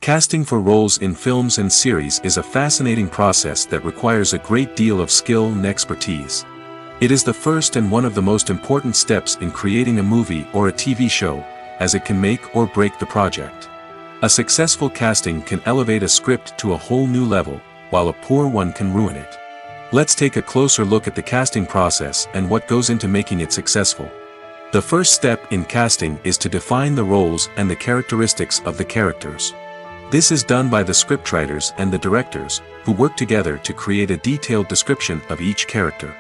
Casting for roles in films and series is a fascinating process that requires a great deal of skill and expertise. It is the first and one of the most important steps in creating a movie or a TV show, as it can make or break the project. A successful casting can elevate a script to a whole new level, while a poor one can ruin it. Let's take a closer look at the casting process and what goes into making it successful. The first step in casting is to define the roles and the characteristics of the characters. This is done by the scriptwriters and the directors, who work together to create a detailed description of each character.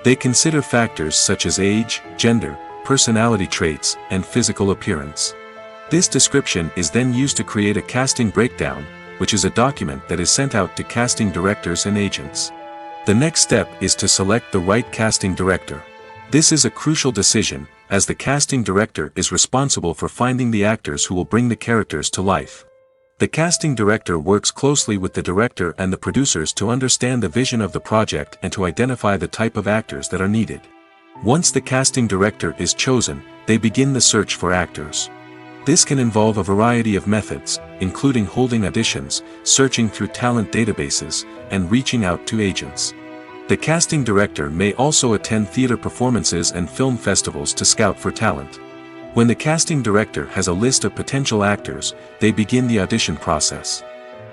They consider factors such as age, gender, personality traits, and physical appearance. This description is then used to create a casting breakdown, which is a document that is sent out to casting directors and agents. The next step is to select the right casting director. This is a crucial decision, as the casting director is responsible for finding the actors who will bring the characters to life. The casting director works closely with the director and the producers to understand the vision of the project and to identify the type of actors that are needed. Once the casting director is chosen, they begin the search for actors. This can involve a variety of methods, including holding auditions, searching through talent databases, and reaching out to agents. The casting director may also attend theater performances and film festivals to scout for talent. When the casting director has a list of potential actors, they begin the audition process.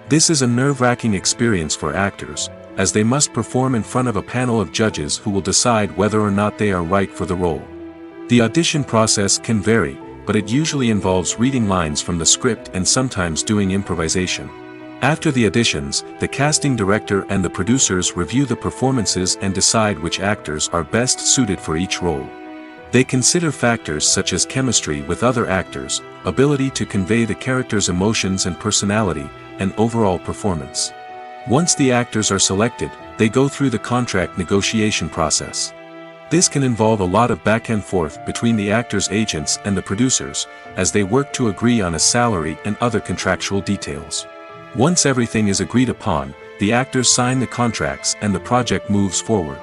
This is a nerve-wracking experience for actors, as they must perform in front of a panel of judges who will decide whether or not they are right for the role. The audition process can vary, but it usually involves reading lines from the script and sometimes doing improvisation. After the auditions, the casting director and the producers review the performances and decide which actors are best suited for each role. They consider factors such as chemistry with other actors, ability to convey the character's emotions and personality, and overall performance. Once the actors are selected, they go through the contract negotiation process. This can involve a lot of back and forth between the actors' agents and the producers, as they work to agree on a salary and other contractual details. Once everything is agreed upon, the actors sign the contracts and the project moves forward.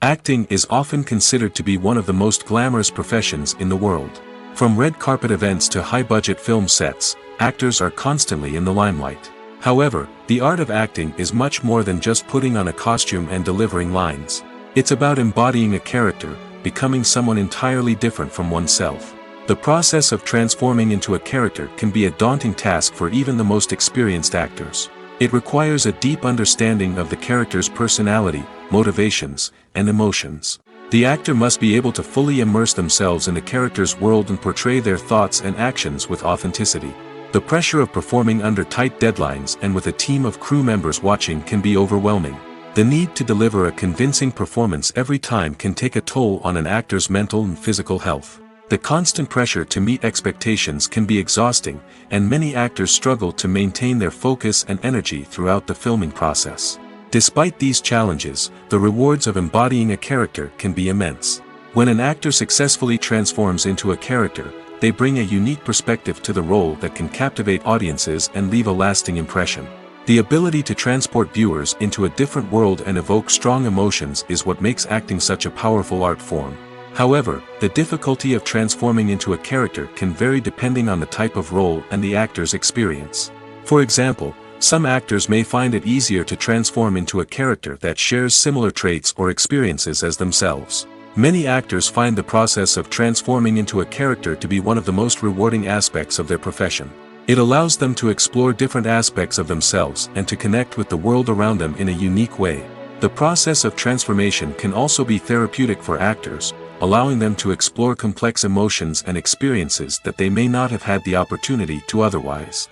Acting is often considered to be one of the most glamorous professions in the world. From red carpet events to high-budget film sets, actors are constantly in the limelight. However, the art of acting is much more than just putting on a costume and delivering lines. It's about embodying a character, becoming someone entirely different from oneself. The process of transforming into a character can be a daunting task for even the most experienced actors. It requires a deep understanding of the character's personality, motivations, and emotions. The actor must be able to fully immerse themselves in the character's world and portray their thoughts and actions with authenticity. The pressure of performing under tight deadlines and with a team of crew members watching can be overwhelming. The need to deliver a convincing performance every time can take a toll on an actor's mental and physical health. The constant pressure to meet expectations can be exhausting, and many actors struggle to maintain their focus and energy throughout the filming process. Despite these challenges, the rewards of embodying a character can be immense. When an actor successfully transforms into a character, they bring a unique perspective to the role that can captivate audiences and leave a lasting impression. The ability to transport viewers into a different world and evoke strong emotions is what makes acting such a powerful art form. However, the difficulty of transforming into a character can vary depending on the type of role and the actor's experience. For example, some actors may find it easier to transform into a character that shares similar traits or experiences as themselves. Many actors find the process of transforming into a character to be one of the most rewarding aspects of their profession. It allows them to explore different aspects of themselves and to connect with the world around them in a unique way. The process of transformation can also be therapeutic for actors, allowing them to explore complex emotions and experiences that they may not have had the opportunity to otherwise.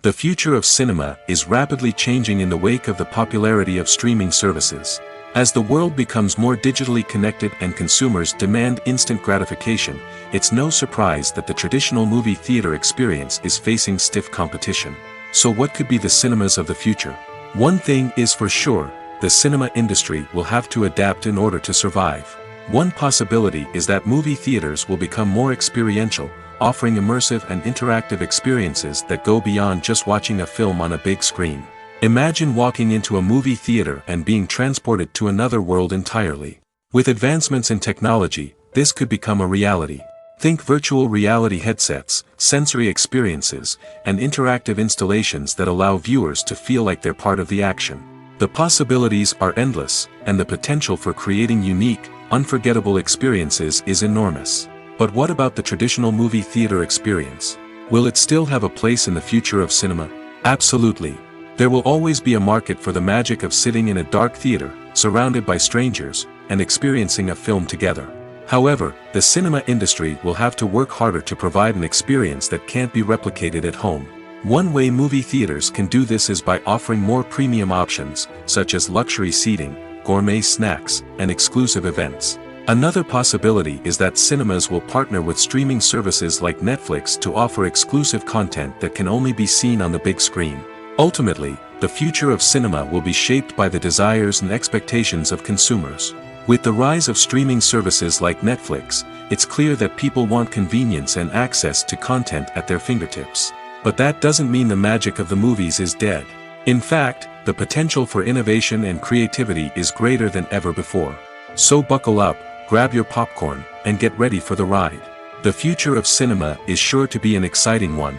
The future of cinema is rapidly changing in the wake of the popularity of streaming services. As the world becomes more digitally connected and consumers demand instant gratification, it's no surprise that the traditional movie theater experience is facing stiff competition. So what could be the cinemas of the future? One thing is for sure, the cinema industry will have to adapt in order to survive. One possibility is that movie theaters will become more experiential, offering immersive and interactive experiences that go beyond just watching a film on a big screen. Imagine walking into a movie theater and being transported to another world entirely. With advancements in technology, this could become a reality. Think virtual reality headsets, sensory experiences, and interactive installations that allow viewers to feel like they're part of the action. The possibilities are endless, and the potential for creating unique, unforgettable experiences is enormous. But what about the traditional movie theater experience? Will it still have a place in the future of cinema? Absolutely. There will always be a market for the magic of sitting in a dark theater, surrounded by strangers, and experiencing a film together. However, the cinema industry will have to work harder to provide an experience that can't be replicated at home. One way movie theaters can do this is by offering more premium options, such as luxury seating, gourmet snacks, and exclusive events. Another possibility is that cinemas will partner with streaming services like Netflix to offer exclusive content that can only be seen on the big screen. Ultimately, the future of cinema will be shaped by the desires and expectations of consumers. With the rise of streaming services like Netflix, it's clear that people want convenience and access to content at their fingertips. But that doesn't mean the magic of the movies is dead. In fact, the potential for innovation and creativity is greater than ever before. So buckle up, grab your popcorn, and get ready for the ride. The future of cinema is sure to be an exciting one.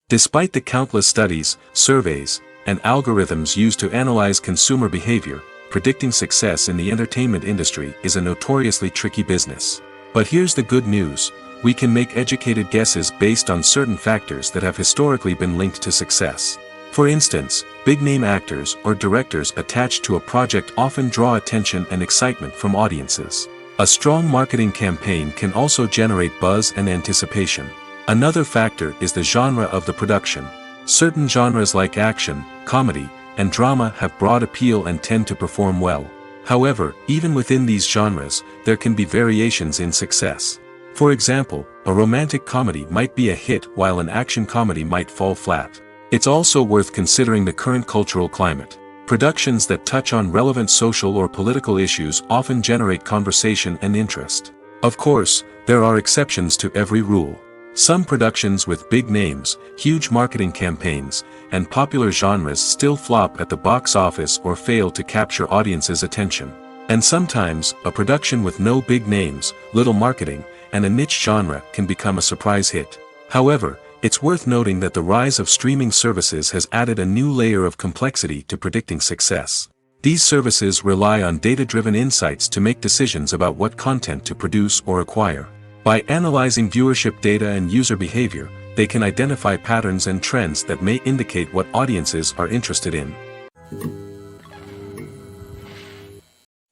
Despite the countless studies, surveys, and algorithms used to analyze consumer behavior, predicting success in the entertainment industry is a notoriously tricky business. But here's the good news: we can make educated guesses based on certain factors that have historically been linked to success. For instance, big-name actors or directors attached to a project often draw attention and excitement from audiences. A strong marketing campaign can also generate buzz and anticipation. Another factor is the genre of the production. Certain genres like action, comedy, and drama have broad appeal and tend to perform well. However, even within these genres, there can be variations in success. For example, a romantic comedy might be a hit while an action comedy might fall flat. It's also worth considering the current cultural climate. Productions that touch on relevant social or political issues often generate conversation and interest. Of course, there are exceptions to every rule. Some productions with big names, huge marketing campaigns, and popular genres still flop at the box office or fail to capture audiences' attention. And sometimes, a production with no big names, little marketing, and a niche genre can become a surprise hit. However, it's worth noting that the rise of streaming services has added a new layer of complexity to predicting success. These services rely on data-driven insights to make decisions about what content to produce or acquire. By analyzing viewership data and user behavior, they can identify patterns and trends that may indicate what audiences are interested in.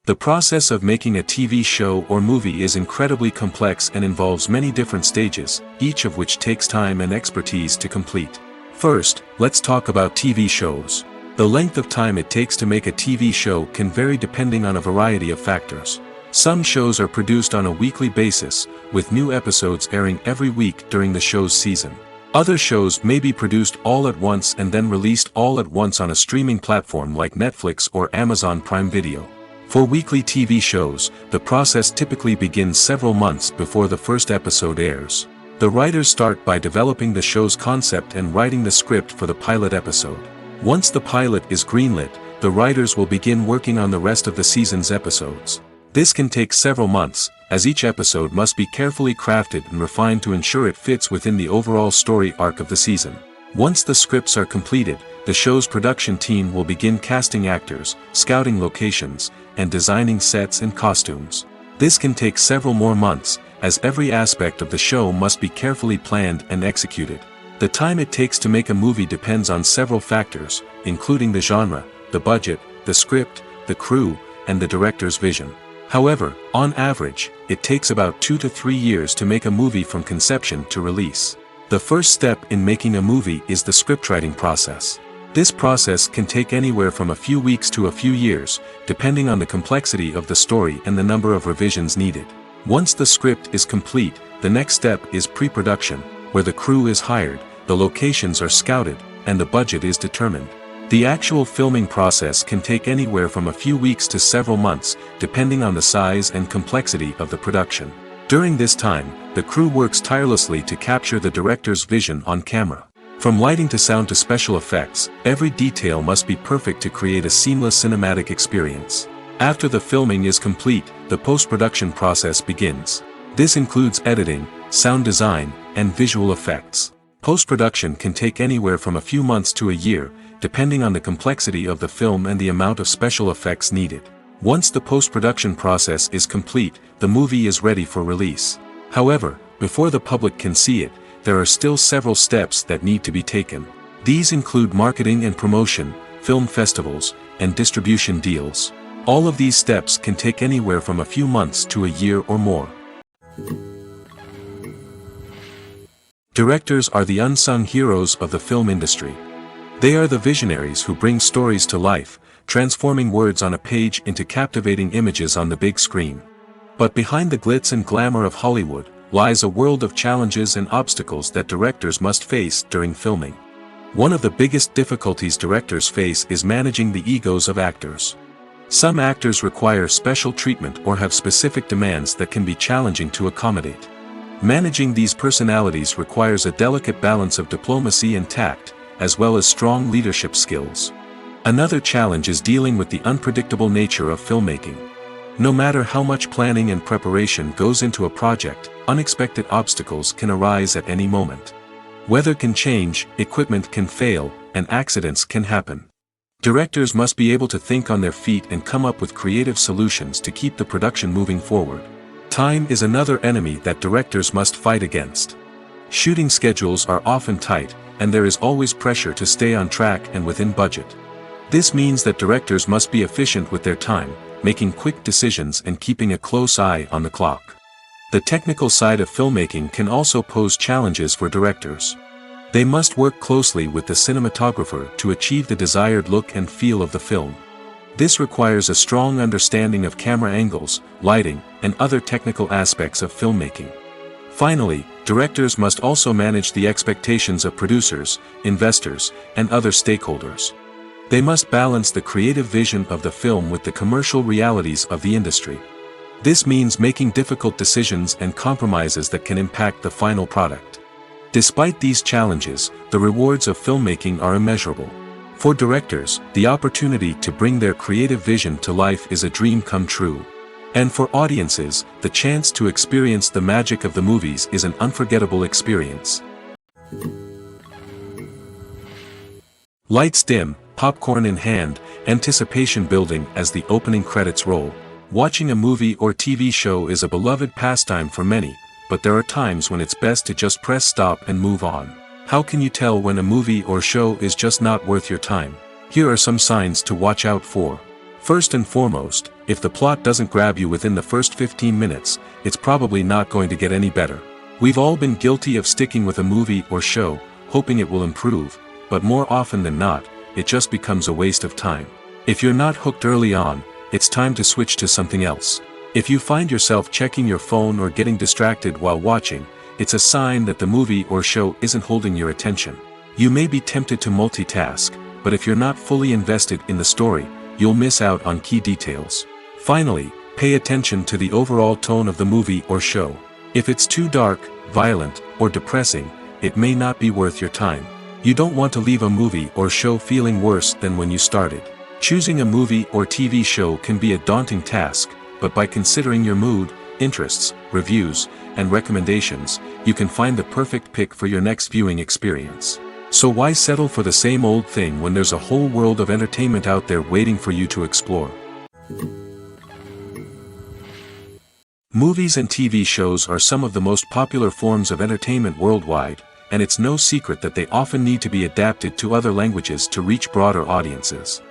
The process of making a TV show or movie is incredibly complex and involves many different stages, each of which takes time and expertise to complete. First, let's talk about TV shows. The length of time it takes to make a TV show can vary depending on a variety of factors. Some shows are produced on a weekly basis, with new episodes airing every week during the show's season. Other shows may be produced all at once and then released all at once on a streaming platform like Netflix or Amazon Prime Video. For weekly TV shows, the process typically begins several months before the first episode airs. The writers start by developing the show's concept and writing the script for the pilot episode. Once the pilot is greenlit, the writers will begin working on the rest of the season's episodes. This can take several months, as each episode must be carefully crafted and refined to ensure it fits within the overall story arc of the season. Once the scripts are completed, the show's production team will begin casting actors, scouting locations, and designing sets and costumes. This can take several more months, as every aspect of the show must be carefully planned and executed. The time it takes to make a movie depends on several factors, including the genre, the budget, the script, the crew, and the director's vision. However, on average, it takes about 2 to 3 years to make a movie from conception to release. The first step in making a movie is the scriptwriting process. This process can take anywhere from a few weeks to a few years, depending on the complexity of the story and the number of revisions needed. Once the script is complete, the next step is pre-production, where the crew is hired, the locations are scouted, and the budget is determined. The actual filming process can take anywhere from a few weeks to several months, depending on the size and complexity of the production. During this time, the crew works tirelessly to capture the director's vision on camera. From lighting to sound to special effects, every detail must be perfect to create a seamless cinematic experience. After the filming is complete, the post-production process begins. This includes editing, sound design, and visual effects. Post-production can take anywhere from a few months to a year, depending on the complexity of the film and the amount of special effects needed. Once the post-production process is complete, the movie is ready for release. However, before the public can see it, there are still several steps that need to be taken. These include marketing and promotion, film festivals, and distribution deals. All of these steps can take anywhere from a few months to a year or more. Directors are the unsung heroes of the film industry. They are the visionaries who bring stories to life, transforming words on a page into captivating images on the big screen. But behind the glitz and glamour of Hollywood, lies a world of challenges and obstacles that directors must face during filming. One of the biggest difficulties directors face is managing the egos of actors. Some actors require special treatment or have specific demands that can be challenging to accommodate. Managing these personalities requires a delicate balance of diplomacy and tact, as well as strong leadership skills. Another challenge is dealing with the unpredictable nature of filmmaking. No matter how much planning and preparation goes into a project, unexpected obstacles can arise at any moment. Weather can change, equipment can fail, and accidents can happen. Directors must be able to think on their feet and come up with creative solutions to keep the production moving forward. Time is another enemy that directors must fight against. Shooting schedules are often tight, and there is always pressure to stay on track and within budget. This means that directors must be efficient with their time, making quick decisions and keeping a close eye on the clock. The technical side of filmmaking can also pose challenges for directors. They must work closely with the cinematographer to achieve the desired look and feel of the film. This requires a strong understanding of camera angles, lighting, and other technical aspects of filmmaking. Finally, directors must also manage the expectations of producers, investors, and other stakeholders. They must balance the creative vision of the film with the commercial realities of the industry. This means making difficult decisions and compromises that can impact the final product. Despite these challenges, the rewards of filmmaking are immeasurable. For directors, the opportunity to bring their creative vision to life is a dream come true. And for audiences, the chance to experience the magic of the movies is an unforgettable experience. Lights dim, popcorn in hand, anticipation building as the opening credits roll. Watching a movie or TV show is a beloved pastime for many, but there are times when it's best to just press stop and move on. How can you tell when a movie or show is just not worth your time? Here are some signs to watch out for. First and foremost, if the plot doesn't grab you within the first 15 minutes, it's probably not going to get any better. We've all been guilty of sticking with a movie or show, hoping it will improve, but more often than not, it just becomes a waste of time. If you're not hooked early on, it's time to switch to something else. If you find yourself checking your phone or getting distracted while watching, it's a sign that the movie or show isn't holding your attention. You may be tempted to multitask, but if you're not fully invested in the story, you'll miss out on key details. Finally, pay attention to the overall tone of the movie or show. If it's too dark, violent, or depressing, it may not be worth your time. You don't want to leave a movie or show feeling worse than when you started. Choosing a movie or TV show can be a daunting task, but by considering your mood, interests, reviews, and recommendations, you can find the perfect pick for your next viewing experience. So why settle for the same old thing when there's a whole world of entertainment out there waiting for you to explore? Movies and TV shows are some of the most popular forms of entertainment worldwide, and it's no secret that they often need to be adapted to other languages to reach broader audiences.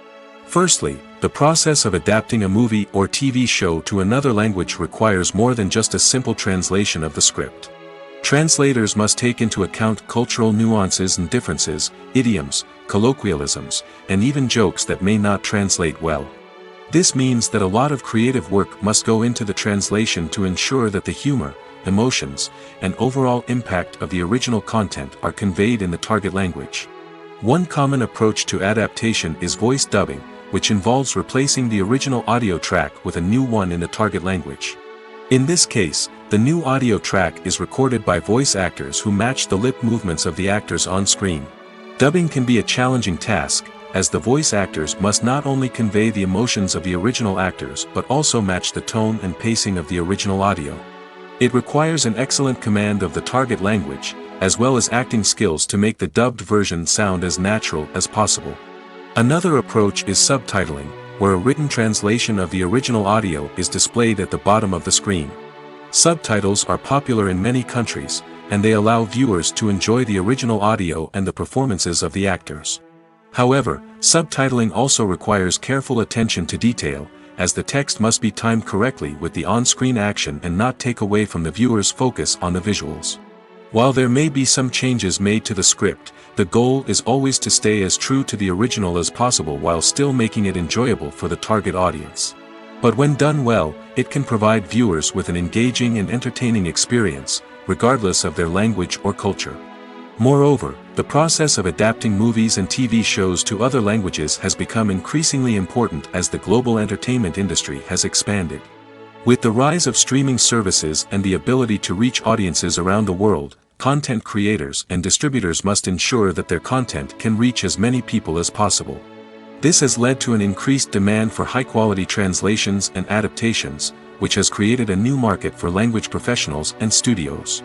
Firstly, the process of adapting a movie or TV show to another language requires more than just a simple translation of the script. Translators must take into account cultural nuances and differences, idioms, colloquialisms, and even jokes that may not translate well. This means that a lot of creative work must go into the translation to ensure that the humor, emotions, and overall impact of the original content are conveyed in the target language. One common approach to adaptation is voice dubbing, which involves replacing the original audio track with a new one in the target language. In this case, the new audio track is recorded by voice actors who match the lip movements of the actors on screen. Dubbing can be a challenging task, as the voice actors must not only convey the emotions of the original actors but also match the tone and pacing of the original audio. It requires an excellent command of the target language, as well as acting skills to make the dubbed version sound as natural as possible. Another approach is subtitling, where a written translation of the original audio is displayed at the bottom of the screen. Subtitles are popular in many countries, and they allow viewers to enjoy the original audio and the performances of the actors. However, subtitling also requires careful attention to detail, as the text must be timed correctly with the on-screen action and not take away from the viewer's focus on the visuals. While there may be some changes made to the script, the goal is always to stay as true to the original as possible while still making it enjoyable for the target audience. But when done well, it can provide viewers with an engaging and entertaining experience, regardless of their language or culture. Moreover, the process of adapting movies and TV shows to other languages has become increasingly important as the global entertainment industry has expanded. With the rise of streaming services and the ability to reach audiences around the world, content creators and distributors must ensure that their content can reach as many people as possible. This has led to an increased demand for high-quality translations and adaptations, which has created a new market for language professionals and studios.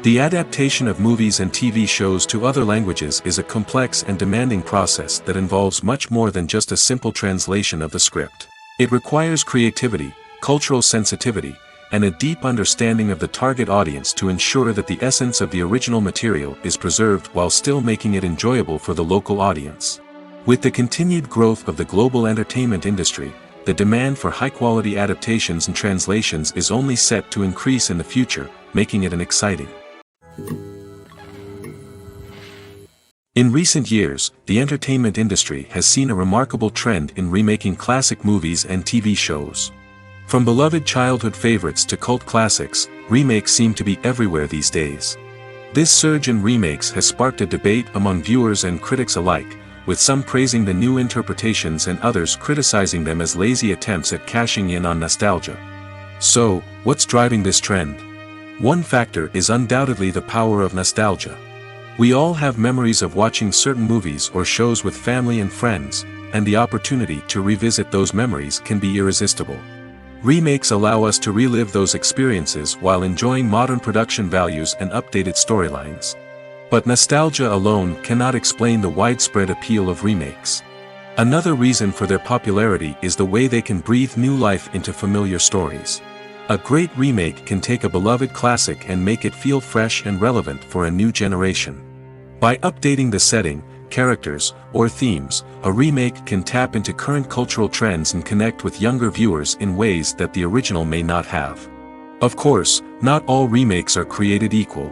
The adaptation of movies and TV shows to other languages is a complex and demanding process that involves much more than just a simple translation of the script. It requires creativity, cultural sensitivity, and a deep understanding of the target audience to ensure that the essence of the original material is preserved while still making it enjoyable for the local audience. With the continued growth of the global entertainment industry, the demand for high-quality adaptations and translations is only set to increase in the future, making it exciting. In recent years, the entertainment industry has seen a remarkable trend in remaking classic movies and TV shows. From beloved childhood favorites to cult classics, remakes seem to be everywhere these days. This surge in remakes has sparked a debate among viewers and critics alike, with some praising the new interpretations and others criticizing them as lazy attempts at cashing in on nostalgia. So, what's driving this trend? One factor is undoubtedly the power of nostalgia. We all have memories of watching certain movies or shows with family and friends, and the opportunity to revisit those memories can be irresistible. Remakes allow us to relive those experiences while enjoying modern production values and updated storylines. But nostalgia alone cannot explain the widespread appeal of remakes. Another reason for their popularity is the way they can breathe new life into familiar stories. A great remake can take a beloved classic and make it feel fresh and relevant for a new generation. By updating the setting, characters, or themes, a remake can tap into current cultural trends and connect with younger viewers in ways that the original may not have. Of course, not all remakes are created equal.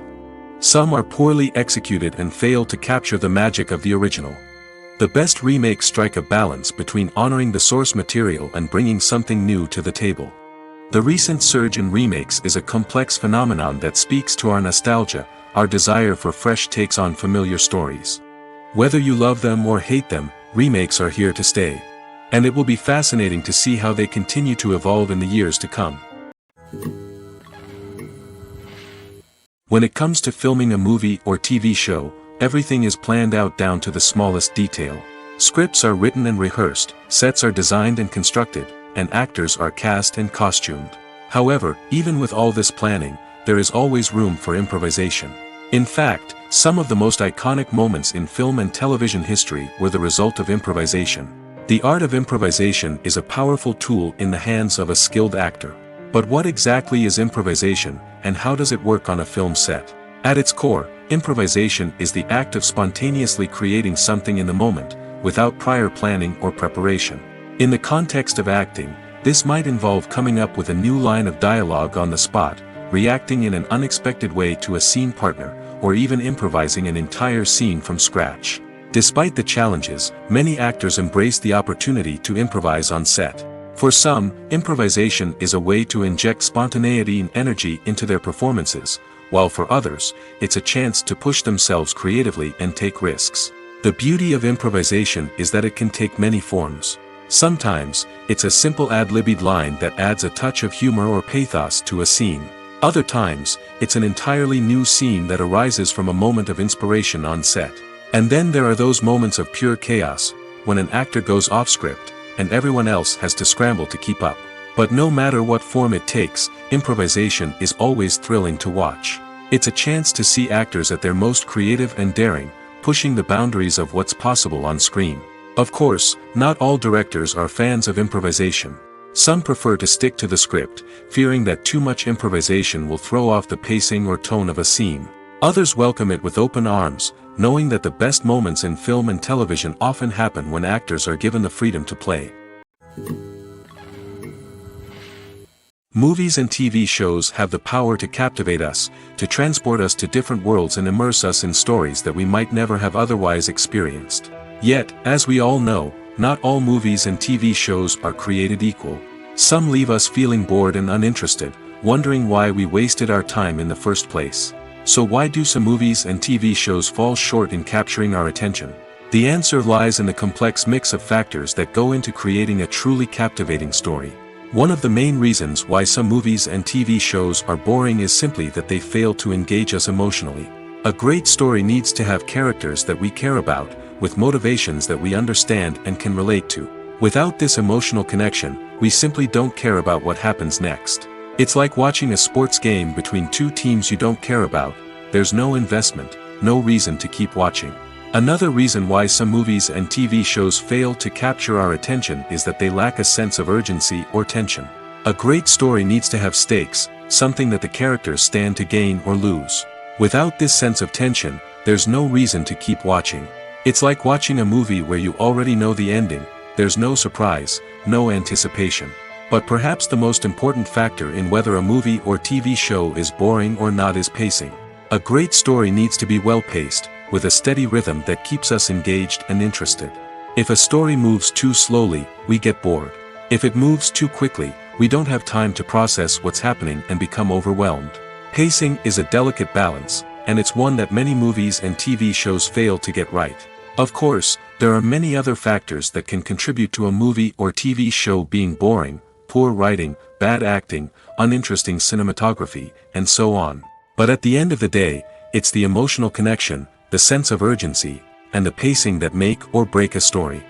Some are poorly executed and fail to capture the magic of the original. The best remakes strike a balance between honoring the source material and bringing something new to the table. The recent surge in remakes is a complex phenomenon that speaks to our nostalgia, our desire for fresh takes on familiar stories. Whether you love them or hate them, remakes are here to stay. And it will be fascinating to see how they continue to evolve in the years to come. When it comes to filming a movie or TV show, everything is planned out down to the smallest detail. Scripts are written and rehearsed, sets are designed and constructed, and actors are cast and costumed. However, even with all this planning, there is always room for improvisation. In fact, some of the most iconic moments in film and television history were the result of improvisation. The art of improvisation is a powerful tool in the hands of a skilled actor. But what exactly is improvisation, and how does it work on a film set? At its core, improvisation is the act of spontaneously creating something in the moment, without prior planning or preparation. In the context of acting, this might involve coming up with a new line of dialogue on the spot, reacting in an unexpected way to a scene partner, or even improvising an entire scene from scratch. Despite the challenges, many actors embrace the opportunity to improvise on set. For some, improvisation is a way to inject spontaneity and energy into their performances, while for others, it's a chance to push themselves creatively and take risks. The beauty of improvisation is that it can take many forms. Sometimes, it's a simple ad-libbed line that adds a touch of humor or pathos to a scene. Other times, it's an entirely new scene that arises from a moment of inspiration on set. And then there are those moments of pure chaos, when an actor goes off script, and everyone else has to scramble to keep up. But no matter what form it takes, improvisation is always thrilling to watch. It's a chance to see actors at their most creative and daring, pushing the boundaries of what's possible on screen. Of course, not all directors are fans of improvisation. Some prefer to stick to the script, fearing that too much improvisation will throw off the pacing or tone of a scene. Others welcome it with open arms, knowing that the best moments in film and television often happen when actors are given the freedom to play. Movies and TV shows have the power to captivate us, to transport us to different worlds and immerse us in stories that we might never have otherwise experienced. Yet, as we all know, not all movies and TV shows are created equal. Some leave us feeling bored and uninterested, wondering why we wasted our time in the first place. So why do some movies and TV shows fall short in capturing our attention? The answer lies in the complex mix of factors that go into creating a truly captivating story. One of the main reasons why some movies and TV shows are boring is simply that they fail to engage us emotionally. A great story needs to have characters that we care about, with motivations that we understand and can relate to. Without this emotional connection, we simply don't care about what happens next. It's like watching a sports game between two teams you don't care about. There's no investment, no reason to keep watching. Another reason why some movies and TV shows fail to capture our attention is that they lack a sense of urgency or tension. A great story needs to have stakes, something that the characters stand to gain or lose. Without this sense of tension, there's no reason to keep watching. It's like watching a movie where you already know the ending. There's no surprise, no anticipation. But perhaps the most important factor in whether a movie or TV show is boring or not is pacing. A great story needs to be well-paced, with a steady rhythm that keeps us engaged and interested. If a story moves too slowly, we get bored. If it moves too quickly, we don't have time to process what's happening and become overwhelmed. Pacing is a delicate balance, and it's one that many movies and TV shows fail to get right. Of course, there are many other factors that can contribute to a movie or TV show being boring: poor writing, bad acting, uninteresting cinematography, and so on. But at the end of the day, it's the emotional connection, the sense of urgency, and the pacing that make or break a story.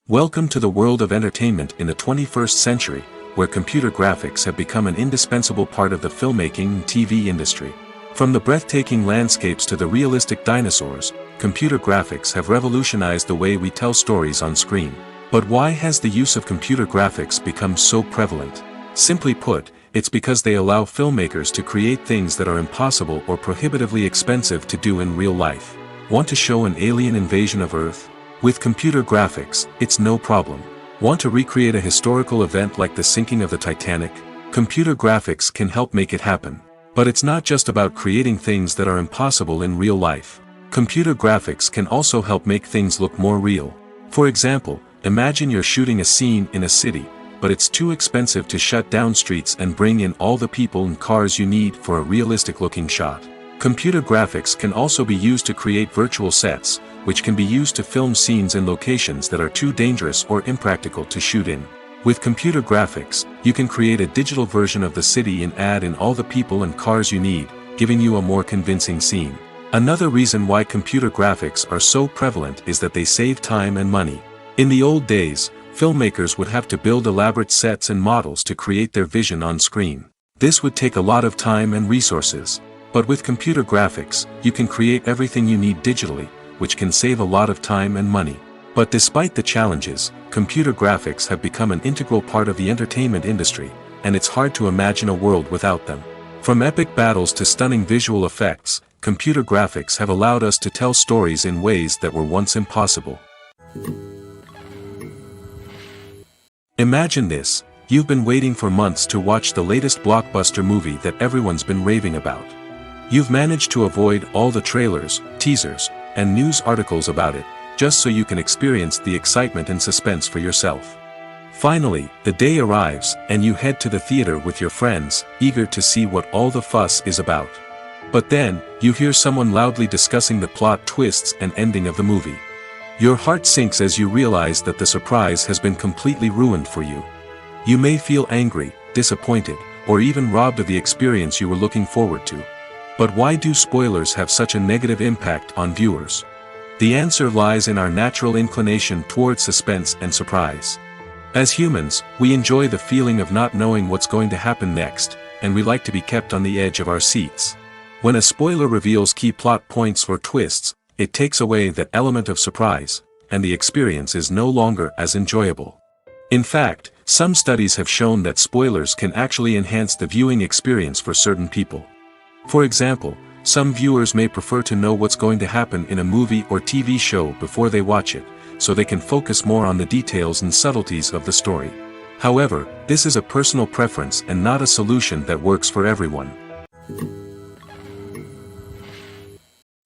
Welcome to the world of entertainment in the 21st century, where computer graphics have become an indispensable part of the filmmaking and TV industry. From the breathtaking landscapes to the realistic dinosaurs, computer graphics have revolutionized the way we tell stories on screen. But why has the use of computer graphics become so prevalent? Simply put, it's because they allow filmmakers to create things that are impossible or prohibitively expensive to do in real life. Want to show an alien invasion of Earth? With computer graphics, it's no problem. Want to recreate a historical event like the sinking of the Titanic? Computer graphics can help make it happen. But it's not just about creating things that are impossible in real life. Computer graphics can also help make things look more real. For example, imagine you're shooting a scene in a city, but it's too expensive to shut down streets and bring in all the people and cars you need for a realistic-looking shot. Computer graphics can also be used to create virtual sets, which can be used to film scenes in locations that are too dangerous or impractical to shoot in. With computer graphics, you can create a digital version of the city and add in all the people and cars you need, giving you a more convincing scene. Another reason why computer graphics are so prevalent is that they save time and money. In the old days, filmmakers would have to build elaborate sets and models to create their vision on screen. This would take a lot of time and resources. But with computer graphics, you can create everything you need digitally, which can save a lot of time and money. But despite the challenges, computer graphics have become an integral part of the entertainment industry, and it's hard to imagine a world without them. From epic battles to stunning visual effects, computer graphics have allowed us to tell stories in ways that were once impossible. Imagine this: you've been waiting for months to watch the latest blockbuster movie that everyone's been raving about. You've managed to avoid all the trailers, teasers, and news articles about it, just so you can experience the excitement and suspense for yourself. Finally, the day arrives, and you head to the theater with your friends, eager to see what all the fuss is about. But then, you hear someone loudly discussing the plot twists and ending of the movie. Your heart sinks as you realize that the surprise has been completely ruined for you. You may feel angry, disappointed, or even robbed of the experience you were looking forward to. But why do spoilers have such a negative impact on viewers? The answer lies in our natural inclination toward suspense and surprise. As humans, we enjoy the feeling of not knowing what's going to happen next, and we like to be kept on the edge of our seats. When a spoiler reveals key plot points or twists, it takes away that element of surprise, and the experience is no longer as enjoyable. In fact, some studies have shown that spoilers can actually enhance the viewing experience for certain people. For example, some viewers may prefer to know what's going to happen in a movie or TV show before they watch it, so they can focus more on the details and subtleties of the story. However, this is a personal preference and not a solution that works for everyone.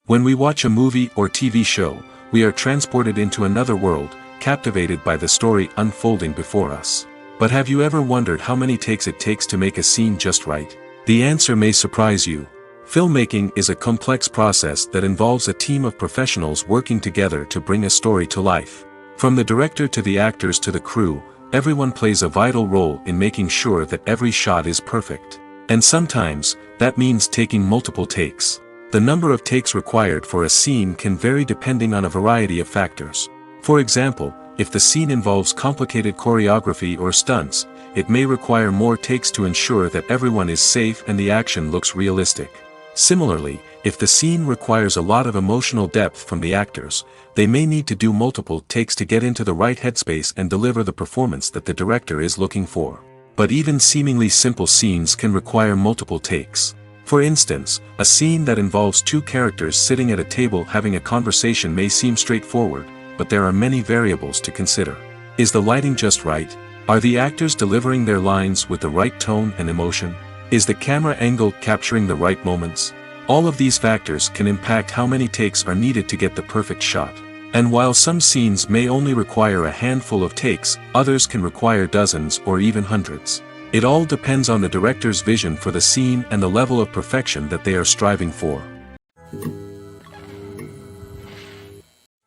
When we watch a movie or TV show, we are transported into another world, captivated by the story unfolding before us. But have you ever wondered how many takes it takes to make a scene just right? The answer may surprise you. Filmmaking is a complex process that involves a team of professionals working together to bring a story to life. From the director to the actors to the crew, everyone plays a vital role in making sure that every shot is perfect. And sometimes, that means taking multiple takes. The number of takes required for a scene can vary depending on a variety of factors. For example, if the scene involves complicated choreography or stunts, it may require more takes to ensure that everyone is safe and the action looks realistic. Similarly, if the scene requires a lot of emotional depth from the actors, they may need to do multiple takes to get into the right headspace and deliver the performance that the director is looking for. But even seemingly simple scenes can require multiple takes. For instance, a scene that involves two characters sitting at a table having a conversation may seem straightforward, but there are many variables to consider. Is the lighting just right? Are the actors delivering their lines with the right tone and emotion? Is the camera angle capturing the right moments? All of these factors can impact how many takes are needed to get the perfect shot. And while some scenes may only require a handful of takes, others can require dozens or even hundreds. It all depends on the director's vision for the scene and the level of perfection that they are striving for.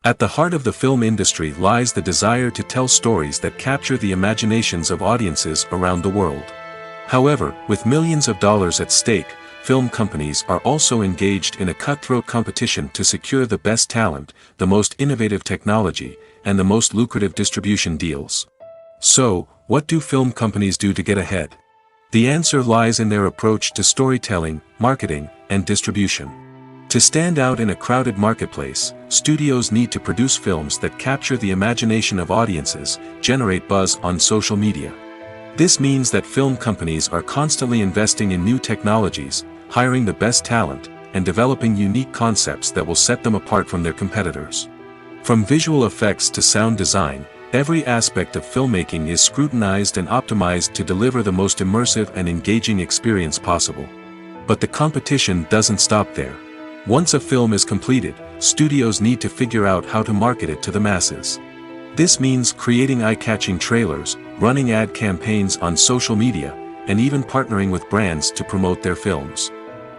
At the heart of the film industry lies the desire to tell stories that capture the imaginations of audiences around the world. However, with millions of dollars at stake, film companies are also engaged in a cutthroat competition to secure the best talent, the most innovative technology, and the most lucrative distribution deals. So, what do film companies do to get ahead? The answer lies in their approach to storytelling, marketing, and distribution. To stand out in a crowded marketplace, studios need to produce films that capture the imagination of audiences, generate buzz on social media. This means that film companies are constantly investing in new technologies, hiring the best talent, and developing unique concepts that will set them apart from their competitors. From visual effects to sound design, every aspect of filmmaking is scrutinized and optimized to deliver the most immersive and engaging experience possible. But the competition doesn't stop there. Once a film is completed, studios need to figure out how to market it to the masses. This means creating eye-catching trailers, running ad campaigns on social media, and even partnering with brands to promote their films.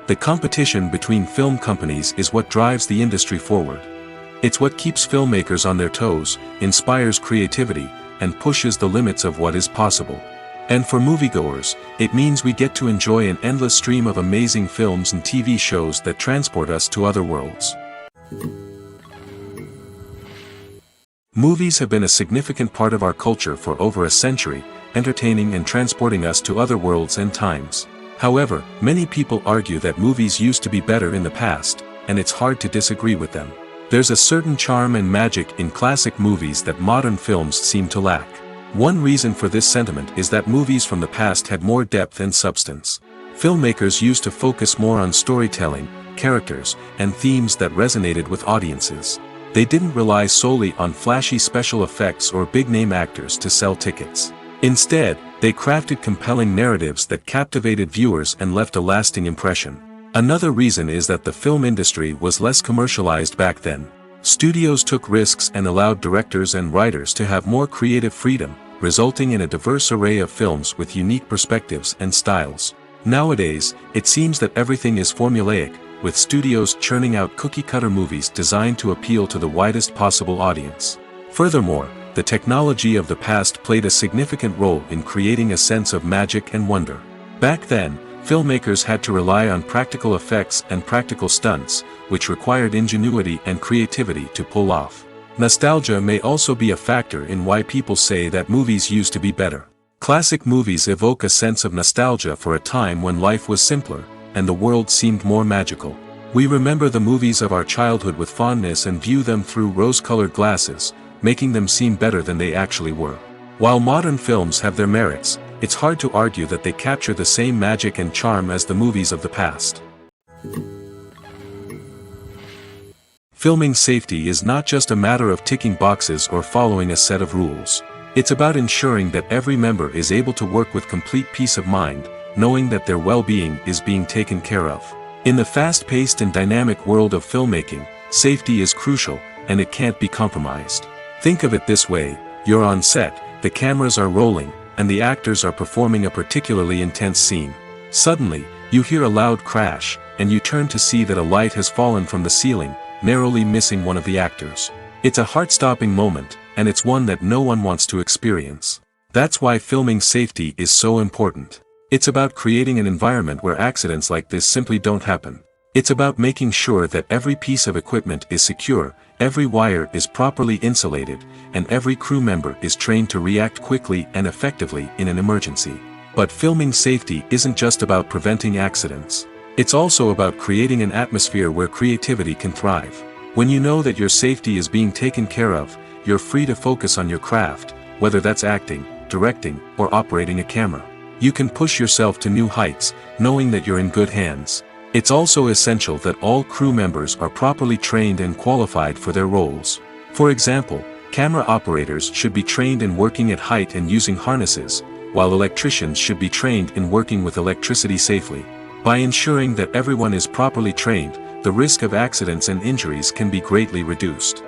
The competition between film companies is what drives the industry forward. It's what keeps filmmakers on their toes, inspires creativity, and pushes the limits of what is possible. And for moviegoers, it means we get to enjoy an endless stream of amazing films and TV shows that transport us to other worlds. Movies have been a significant part of our culture for over a century, entertaining and transporting us to other worlds and times. However, many people argue that movies used to be better in the past, and it's hard to disagree with them. There's a certain charm and magic in classic movies that modern films seem to lack. One reason for this sentiment is that movies from the past had more depth and substance. Filmmakers used to focus more on storytelling, characters, and themes that resonated with audiences. They didn't rely solely on flashy special effects or big-name actors to sell tickets. Instead, they crafted compelling narratives that captivated viewers and left a lasting impression. Another reason is that the film industry was less commercialized back then. Studios took risks and allowed directors and writers to have more creative freedom, resulting in a diverse array of films with unique perspectives and styles. Nowadays, it seems that everything is formulaic, with studios churning out cookie-cutter movies designed to appeal to the widest possible audience. Furthermore, the technology of the past played a significant role in creating a sense of magic and wonder. Back then, filmmakers had to rely on practical effects and practical stunts, which required ingenuity and creativity to pull off. Nostalgia may also be a factor in why people say that movies used to be better. Classic movies evoke a sense of nostalgia for a time when life was simpler, and the world seemed more magical. We remember the movies of our childhood with fondness and view them through rose-colored glasses, making them seem better than they actually were. While modern films have their merits, it's hard to argue that they capture the same magic and charm as the movies of the past. Filming safety is not just a matter of ticking boxes or following a set of rules. It's about ensuring that every member is able to work with complete peace of mind, knowing that their well-being is being taken care of. In the fast-paced and dynamic world of filmmaking, safety is crucial, and it can't be compromised. Think of it this way: you're on set, the cameras are rolling, and the actors are performing a particularly intense scene. Suddenly, you hear a loud crash, and you turn to see that a light has fallen from the ceiling, narrowly missing one of the actors. It's a heart-stopping moment, and it's one that no one wants to experience. That's why filming safety is so important. It's about creating an environment where accidents like this simply don't happen. It's about making sure that every piece of equipment is secure, every wire is properly insulated, and every crew member is trained to react quickly and effectively in an emergency. But filming safety isn't just about preventing accidents. It's also about creating an atmosphere where creativity can thrive. When you know that your safety is being taken care of, you're free to focus on your craft, whether that's acting, directing, or operating a camera. You can push yourself to new heights, knowing that you're in good hands. It's also essential that all crew members are properly trained and qualified for their roles. For example, camera operators should be trained in working at height and using harnesses, while electricians should be trained in working with electricity safely. By ensuring that everyone is properly trained, the risk of accidents and injuries can be greatly reduced.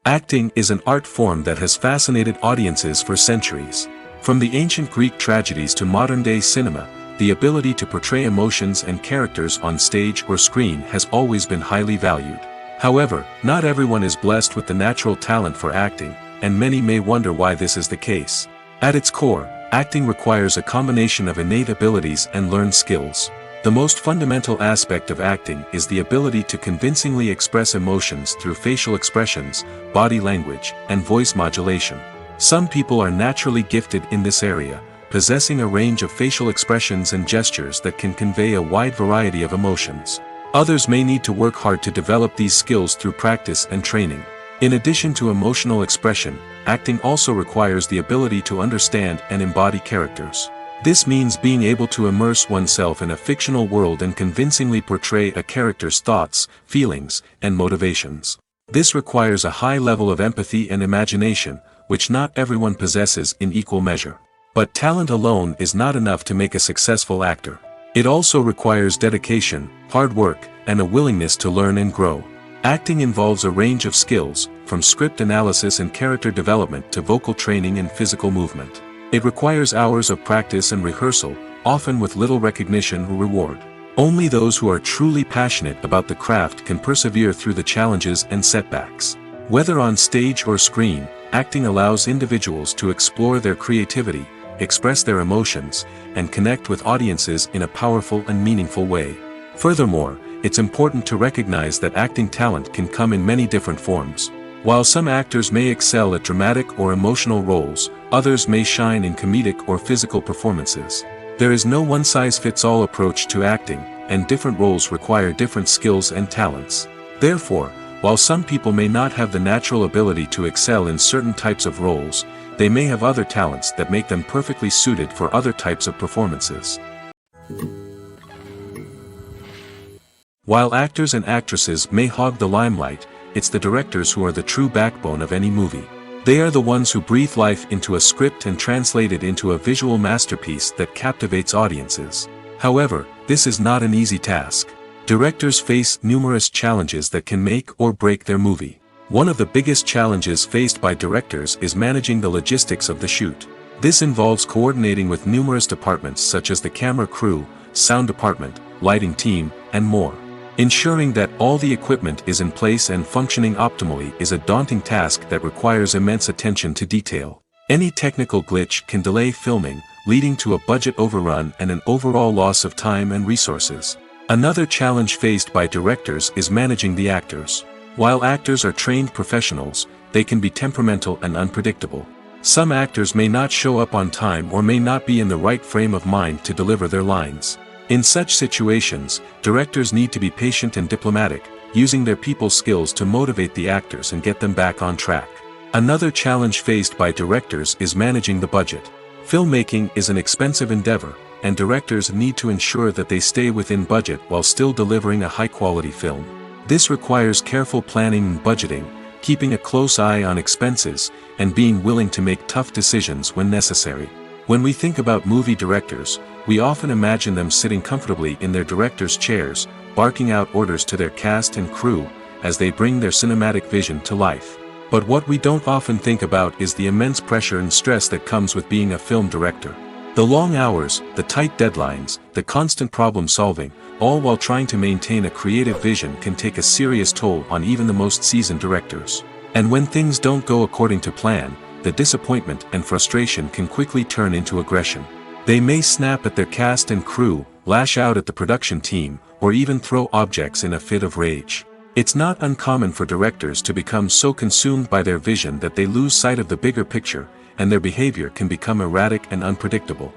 Acting is an art form that has fascinated audiences for centuries. From the ancient Greek tragedies to modern-day cinema, the ability to portray emotions and characters on stage or screen has always been highly valued. However, not everyone is blessed with the natural talent for acting, and many may wonder why this is the case. At its core, acting requires a combination of innate abilities and learned skills. The most fundamental aspect of acting is the ability to convincingly express emotions through facial expressions, body language, and voice modulation. Some people are naturally gifted in this area, possessing a range of facial expressions and gestures that can convey a wide variety of emotions. Others may need to work hard to develop these skills through practice and training. In addition to emotional expression, acting also requires the ability to understand and embody characters. This means being able to immerse oneself in a fictional world and convincingly portray a character's thoughts, feelings, and motivations. This requires a high level of empathy and imagination, which not everyone possesses in equal measure. But talent alone is not enough to make a successful actor. It also requires dedication, hard work, and a willingness to learn and grow. Acting involves a range of skills, from script analysis and character development to vocal training and physical movement. It requires hours of practice and rehearsal, often with little recognition or reward. Only those who are truly passionate about the craft can persevere through the challenges and setbacks. Whether on stage or screen, acting allows individuals to explore their creativity, express their emotions, and connect with audiences in a powerful and meaningful way. Furthermore, it's important to recognize that acting talent can come in many different forms. While some actors may excel at dramatic or emotional roles, others may shine in comedic or physical performances. There is no one-size-fits-all approach to acting, and different roles require different skills and talents. Therefore, while some people may not have the natural ability to excel in certain types of roles, they may have other talents that make them perfectly suited for other types of performances. While actors and actresses may hog the limelight, it's the directors who are the true backbone of any movie. They are the ones who breathe life into a script and translate it into a visual masterpiece that captivates audiences. However, this is not an easy task. Directors face numerous challenges that can make or break their movie. One of the biggest challenges faced by directors is managing the logistics of the shoot. This involves coordinating with numerous departments such as the camera crew, sound department, lighting team, and more. Ensuring that all the equipment is in place and functioning optimally is a daunting task that requires immense attention to detail. Any technical glitch can delay filming, leading to a budget overrun and an overall loss of time and resources. Another challenge faced by directors is managing the actors. While actors are trained professionals, they can be temperamental and unpredictable. Some actors may not show up on time or may not be in the right frame of mind to deliver their lines. In such situations, directors need to be patient and diplomatic, using their people skills to motivate the actors and get them back on track. Another challenge faced by directors is managing the budget. Filmmaking is an expensive endeavor, and directors need to ensure that they stay within budget while still delivering a high-quality film. This requires careful planning and budgeting, keeping a close eye on expenses, and being willing to make tough decisions when necessary. When we think about movie directors, we often imagine them sitting comfortably in their director's chairs, barking out orders to their cast and crew, as they bring their cinematic vision to life. But what we don't often think about is the immense pressure and stress that comes with being a film director. The long hours, the tight deadlines, the constant problem solving, all while trying to maintain a creative vision can take a serious toll on even the most seasoned directors. And when things don't go according to plan, the disappointment and frustration can quickly turn into aggression. They may snap at their cast and crew, lash out at the production team, or even throw objects in a fit of rage. It's not uncommon for directors to become so consumed by their vision that they lose sight of the bigger picture, and their behavior can become erratic and unpredictable.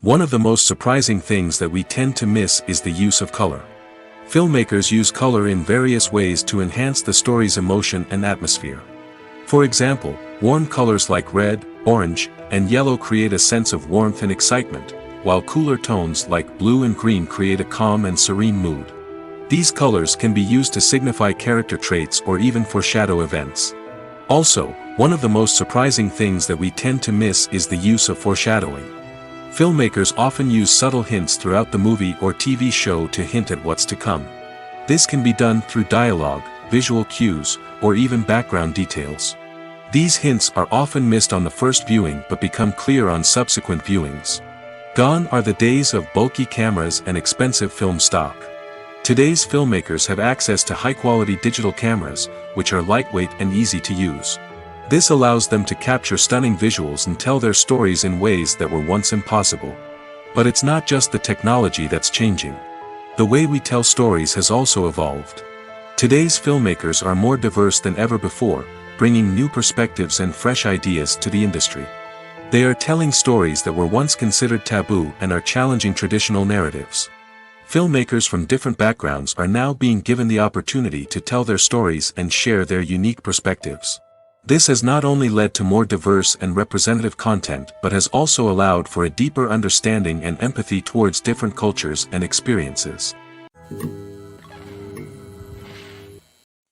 One of the most surprising things that we tend to miss is the use of color. Filmmakers use color in various ways to enhance the story's emotion and atmosphere. For example, warm colors like red, orange, and yellow create a sense of warmth and excitement, while cooler tones like blue and green create a calm and serene mood. These colors can be used to signify character traits or even foreshadow events. Also, one of the most surprising things that we tend to miss is the use of foreshadowing. Filmmakers often use subtle hints throughout the movie or TV show to hint at what's to come. This can be done through dialogue, visual cues, or even background details. These hints are often missed on the first viewing but become clear on subsequent viewings. Gone are the days of bulky cameras and expensive film stock. Today's filmmakers have access to high-quality digital cameras, which are lightweight and easy to use. This allows them to capture stunning visuals and tell their stories in ways that were once impossible. But it's not just the technology that's changing. The way we tell stories has also evolved. Today's filmmakers are more diverse than ever before, bringing new perspectives and fresh ideas to the industry. They are telling stories that were once considered taboo and are challenging traditional narratives. Filmmakers from different backgrounds are now being given the opportunity to tell their stories and share their unique perspectives. This has not only led to more diverse and representative content but has also allowed for a deeper understanding and empathy towards different cultures and experiences.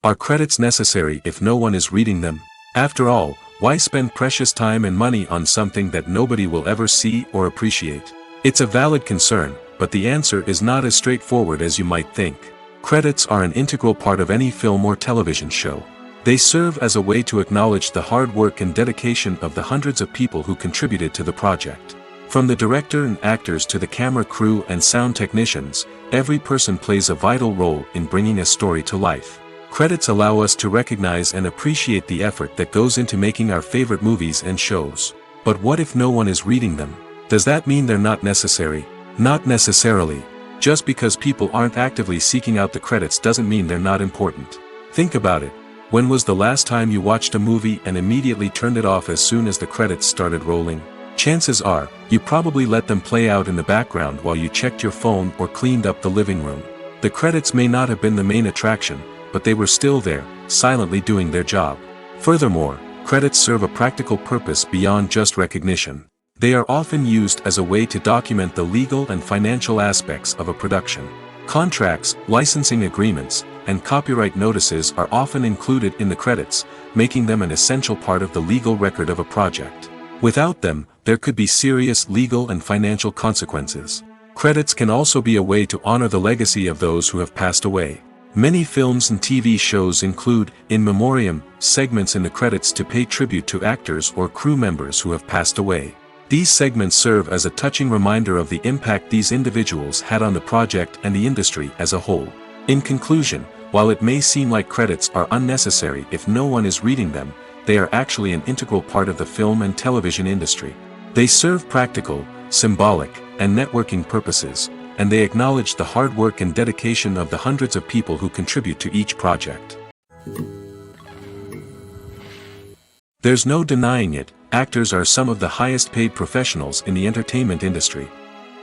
Are credits necessary if no one is reading them? After all, Why spend precious time and money on something that nobody will ever see or appreciate? It's a valid concern, but the answer is not as straightforward as you might think. Credits are an integral part of any film or television show. They serve as a way to acknowledge the hard work and dedication of the hundreds of people who contributed to the project. From the director and actors to the camera crew and sound technicians, every person plays a vital role in bringing a story to life. Credits allow us to recognize and appreciate the effort that goes into making our favorite movies and shows. But what if no one is reading them? Does that mean they're not necessary? Not necessarily. Just because people aren't actively seeking out the credits doesn't mean they're not important. Think about it. When was the last time you watched a movie and immediately turned it off as soon as the credits started rolling? Chances are, you probably let them play out in the background while you checked your phone or cleaned up the living room. The credits may not have been the main attraction, but they were still there, silently doing their job. Furthermore, credits serve a practical purpose beyond just recognition. They are often used as a way to document the legal and financial aspects of a production. Contracts, licensing agreements, and copyright notices are often included in the credits, making them an essential part of the legal record of a project. Without them, there could be serious legal and financial consequences. Credits can also be a way to honor the legacy of those who have passed away. Many films and TV shows include, in memoriam, segments in the credits to pay tribute to actors or crew members who have passed away. These segments serve as a touching reminder of the impact these individuals had on the project and the industry as a whole. In conclusion, while it may seem like credits are unnecessary if no one is reading them, they are actually an integral part of the film and television industry. They serve practical, symbolic, and networking purposes, and they acknowledge the hard work and dedication of the hundreds of people who contribute to each project. There's no denying it, actors are some of the highest paid professionals in the entertainment industry.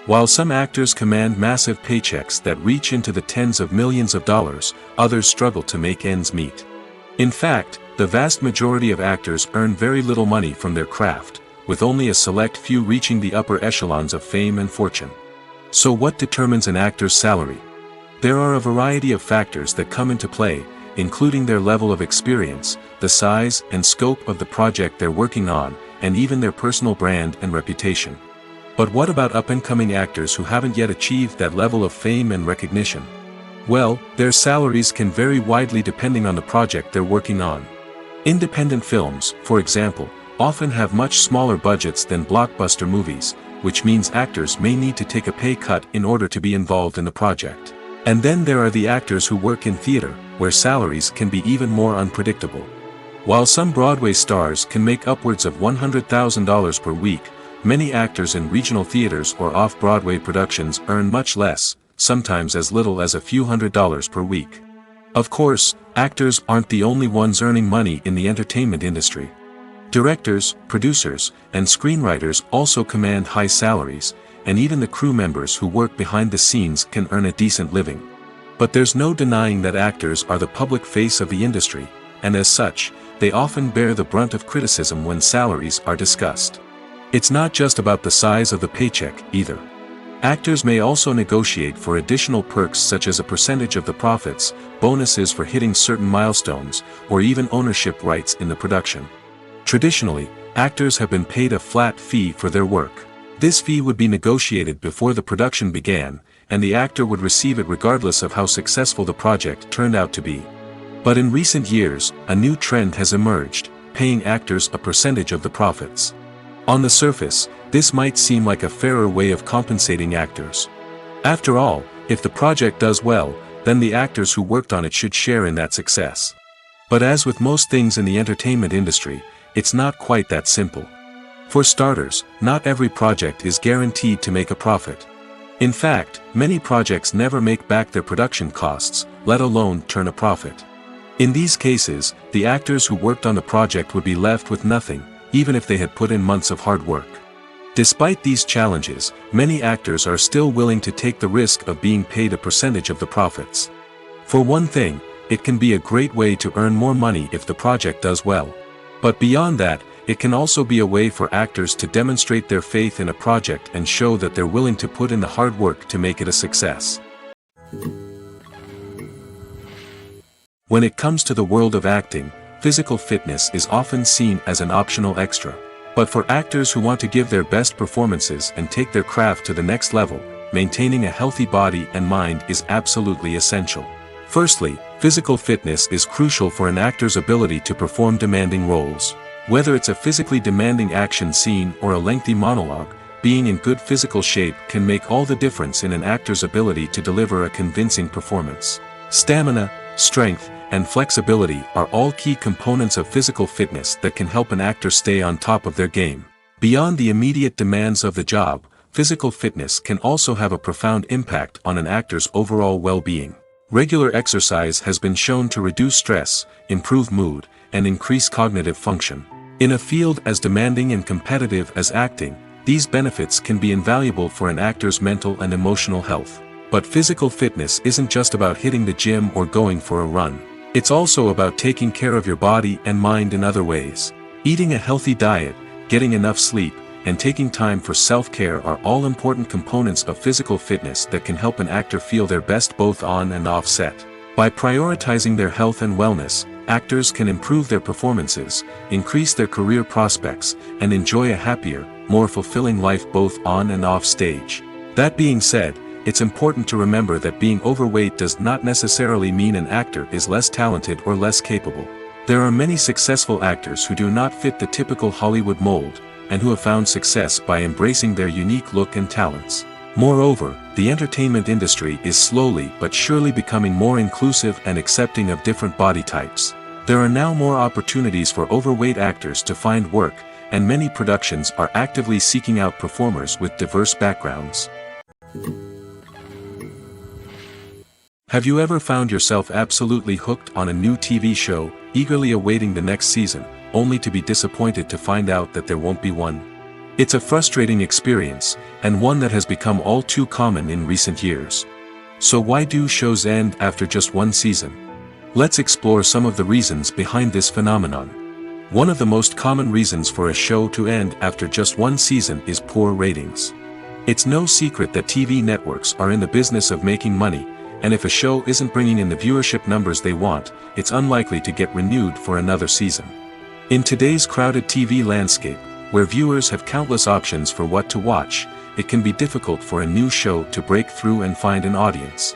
While some actors command massive paychecks that reach into the tens of millions of dollars, others struggle to make ends meet. In fact, the vast majority of actors earn very little money from their craft, with only a select few reaching the upper echelons of fame and fortune. So what determines an actor's salary? There are a variety of factors that come into play, including their level of experience, the size and scope of the project they're working on, and even their personal brand and reputation. But what about up-and-coming actors who haven't yet achieved that level of fame and recognition? Well, their salaries can vary widely depending on the project they're working on. Independent films, for example, often have much smaller budgets than blockbuster movies, which means actors may need to take a pay cut in order to be involved in the project. And then there are the actors who work in theater, where salaries can be even more unpredictable. While some Broadway stars can make upwards of $100,000 per week, many actors in regional theaters or off-Broadway productions earn much less, sometimes as little as a few $100s per week. Of course, actors aren't the only ones earning money in the entertainment industry. Directors, producers, and screenwriters also command high salaries, and even the crew members who work behind the scenes can earn a decent living. But there's no denying that actors are the public face of the industry, and as such, they often bear the brunt of criticism when salaries are discussed. It's not just about the size of the paycheck, either. Actors may also negotiate for additional perks such as a percentage of the profits, bonuses for hitting certain milestones, or even ownership rights in the production. Traditionally, actors have been paid a flat fee for their work. This fee would be negotiated before the production began, and the actor would receive it regardless of how successful the project turned out to be. But in recent years, a new trend has emerged, paying actors a percentage of the profits. On the surface, this might seem like a fairer way of compensating actors. After all, if the project does well, then the actors who worked on it should share in that success. But as with most things in the entertainment industry, it's not quite that simple. For starters, not every project is guaranteed to make a profit. In fact, many projects never make back their production costs, let alone turn a profit. In these cases, the actors who worked on the project would be left with nothing, even if they had put in months of hard work. Despite these challenges, many actors are still willing to take the risk of being paid a percentage of the profits. For one thing, it can be a great way to earn more money if the project does well. But beyond that, it can also be a way for actors to demonstrate their faith in a project and show that they're willing to put in the hard work to make it a success. When it comes to the world of acting, physical fitness is often seen as an optional extra. But for actors who want to give their best performances and take their craft to the next level, maintaining a healthy body and mind is absolutely essential. Firstly, physical fitness is crucial for an actor's ability to perform demanding roles. Whether it's a physically demanding action scene or a lengthy monologue, being in good physical shape can make all the difference in an actor's ability to deliver a convincing performance. Stamina, strength, and flexibility are all key components of physical fitness that can help an actor stay on top of their game. Beyond the immediate demands of the job, physical fitness can also have a profound impact on an actor's overall well-being. Regular exercise has been shown to reduce stress, improve mood, and increase cognitive function. In a field as demanding and competitive as acting, these benefits can be invaluable for an actor's mental and emotional health. But physical fitness isn't just about hitting the gym or going for a run. It's also about taking care of your body and mind in other ways. Eating a healthy diet, getting enough sleep, and taking time for self-care are all important components of physical fitness that can help an actor feel their best both on and off set. By prioritizing their health and wellness, actors can improve their performances, increase their career prospects, and enjoy a happier, more fulfilling life both on and off stage. That being said, it's important to remember that being overweight does not necessarily mean an actor is less talented or less capable. There are many successful actors who do not fit the typical Hollywood mold, and who have found success by embracing their unique look and talents. Moreover, the entertainment industry is slowly but surely becoming more inclusive and accepting of different body types. There are now more opportunities for overweight actors to find work, and many productions are actively seeking out performers with diverse backgrounds. Have you ever found yourself absolutely hooked on a new TV show, eagerly awaiting the next season, only to be disappointed to find out that there won't be one? It's a frustrating experience, and one that has become all too common in recent years. So why do shows end after just one season? Let's explore some of the reasons behind this phenomenon. One of the most common reasons for a show to end after just one season is poor ratings. It's no secret that TV networks are in the business of making money, and if a show isn't bringing in the viewership numbers they want, it's unlikely to get renewed for another season. In today's crowded TV landscape, where viewers have countless options for what to watch, it can be difficult for a new show to break through and find an audience.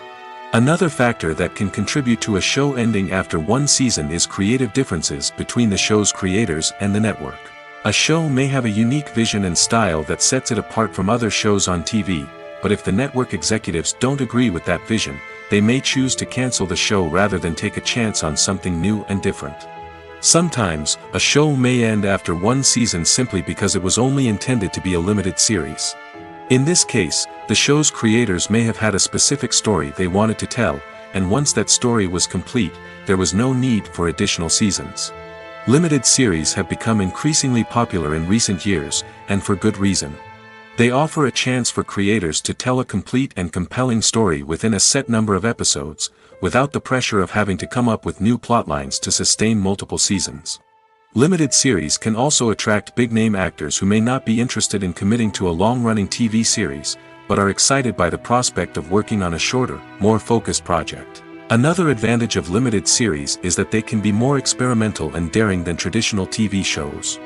Another factor that can contribute to a show ending after one season is creative differences between the show's creators and the network. A show may have a unique vision and style that sets it apart from other shows on TV, but if the network executives don't agree with that vision, they may choose to cancel the show rather than take a chance on something new and different. Sometimes, a show may end after one season simply because it was only intended to be a limited series. In this case, the show's creators may have had a specific story they wanted to tell, and once that story was complete, there was no need for additional seasons. Limited series have become increasingly popular in recent years, and for good reason. They offer a chance for creators to tell a complete and compelling story within a set number of episodes, without the pressure of having to come up with new plotlines to sustain multiple seasons. Limited series can also attract big-name actors who may not be interested in committing to a long-running TV series, but are excited by the prospect of working on a shorter, more focused project. Another advantage of limited series is that they can be more experimental and daring than traditional TV shows.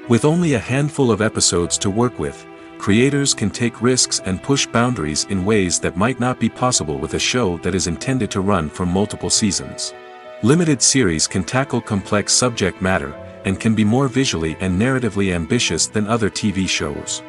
With only a handful of episodes to work with, creators can take risks and push boundaries in ways that might not be possible with a show that is intended to run for multiple seasons. Limited series can tackle complex subject matter, and can be more visually and narratively ambitious than other TV shows.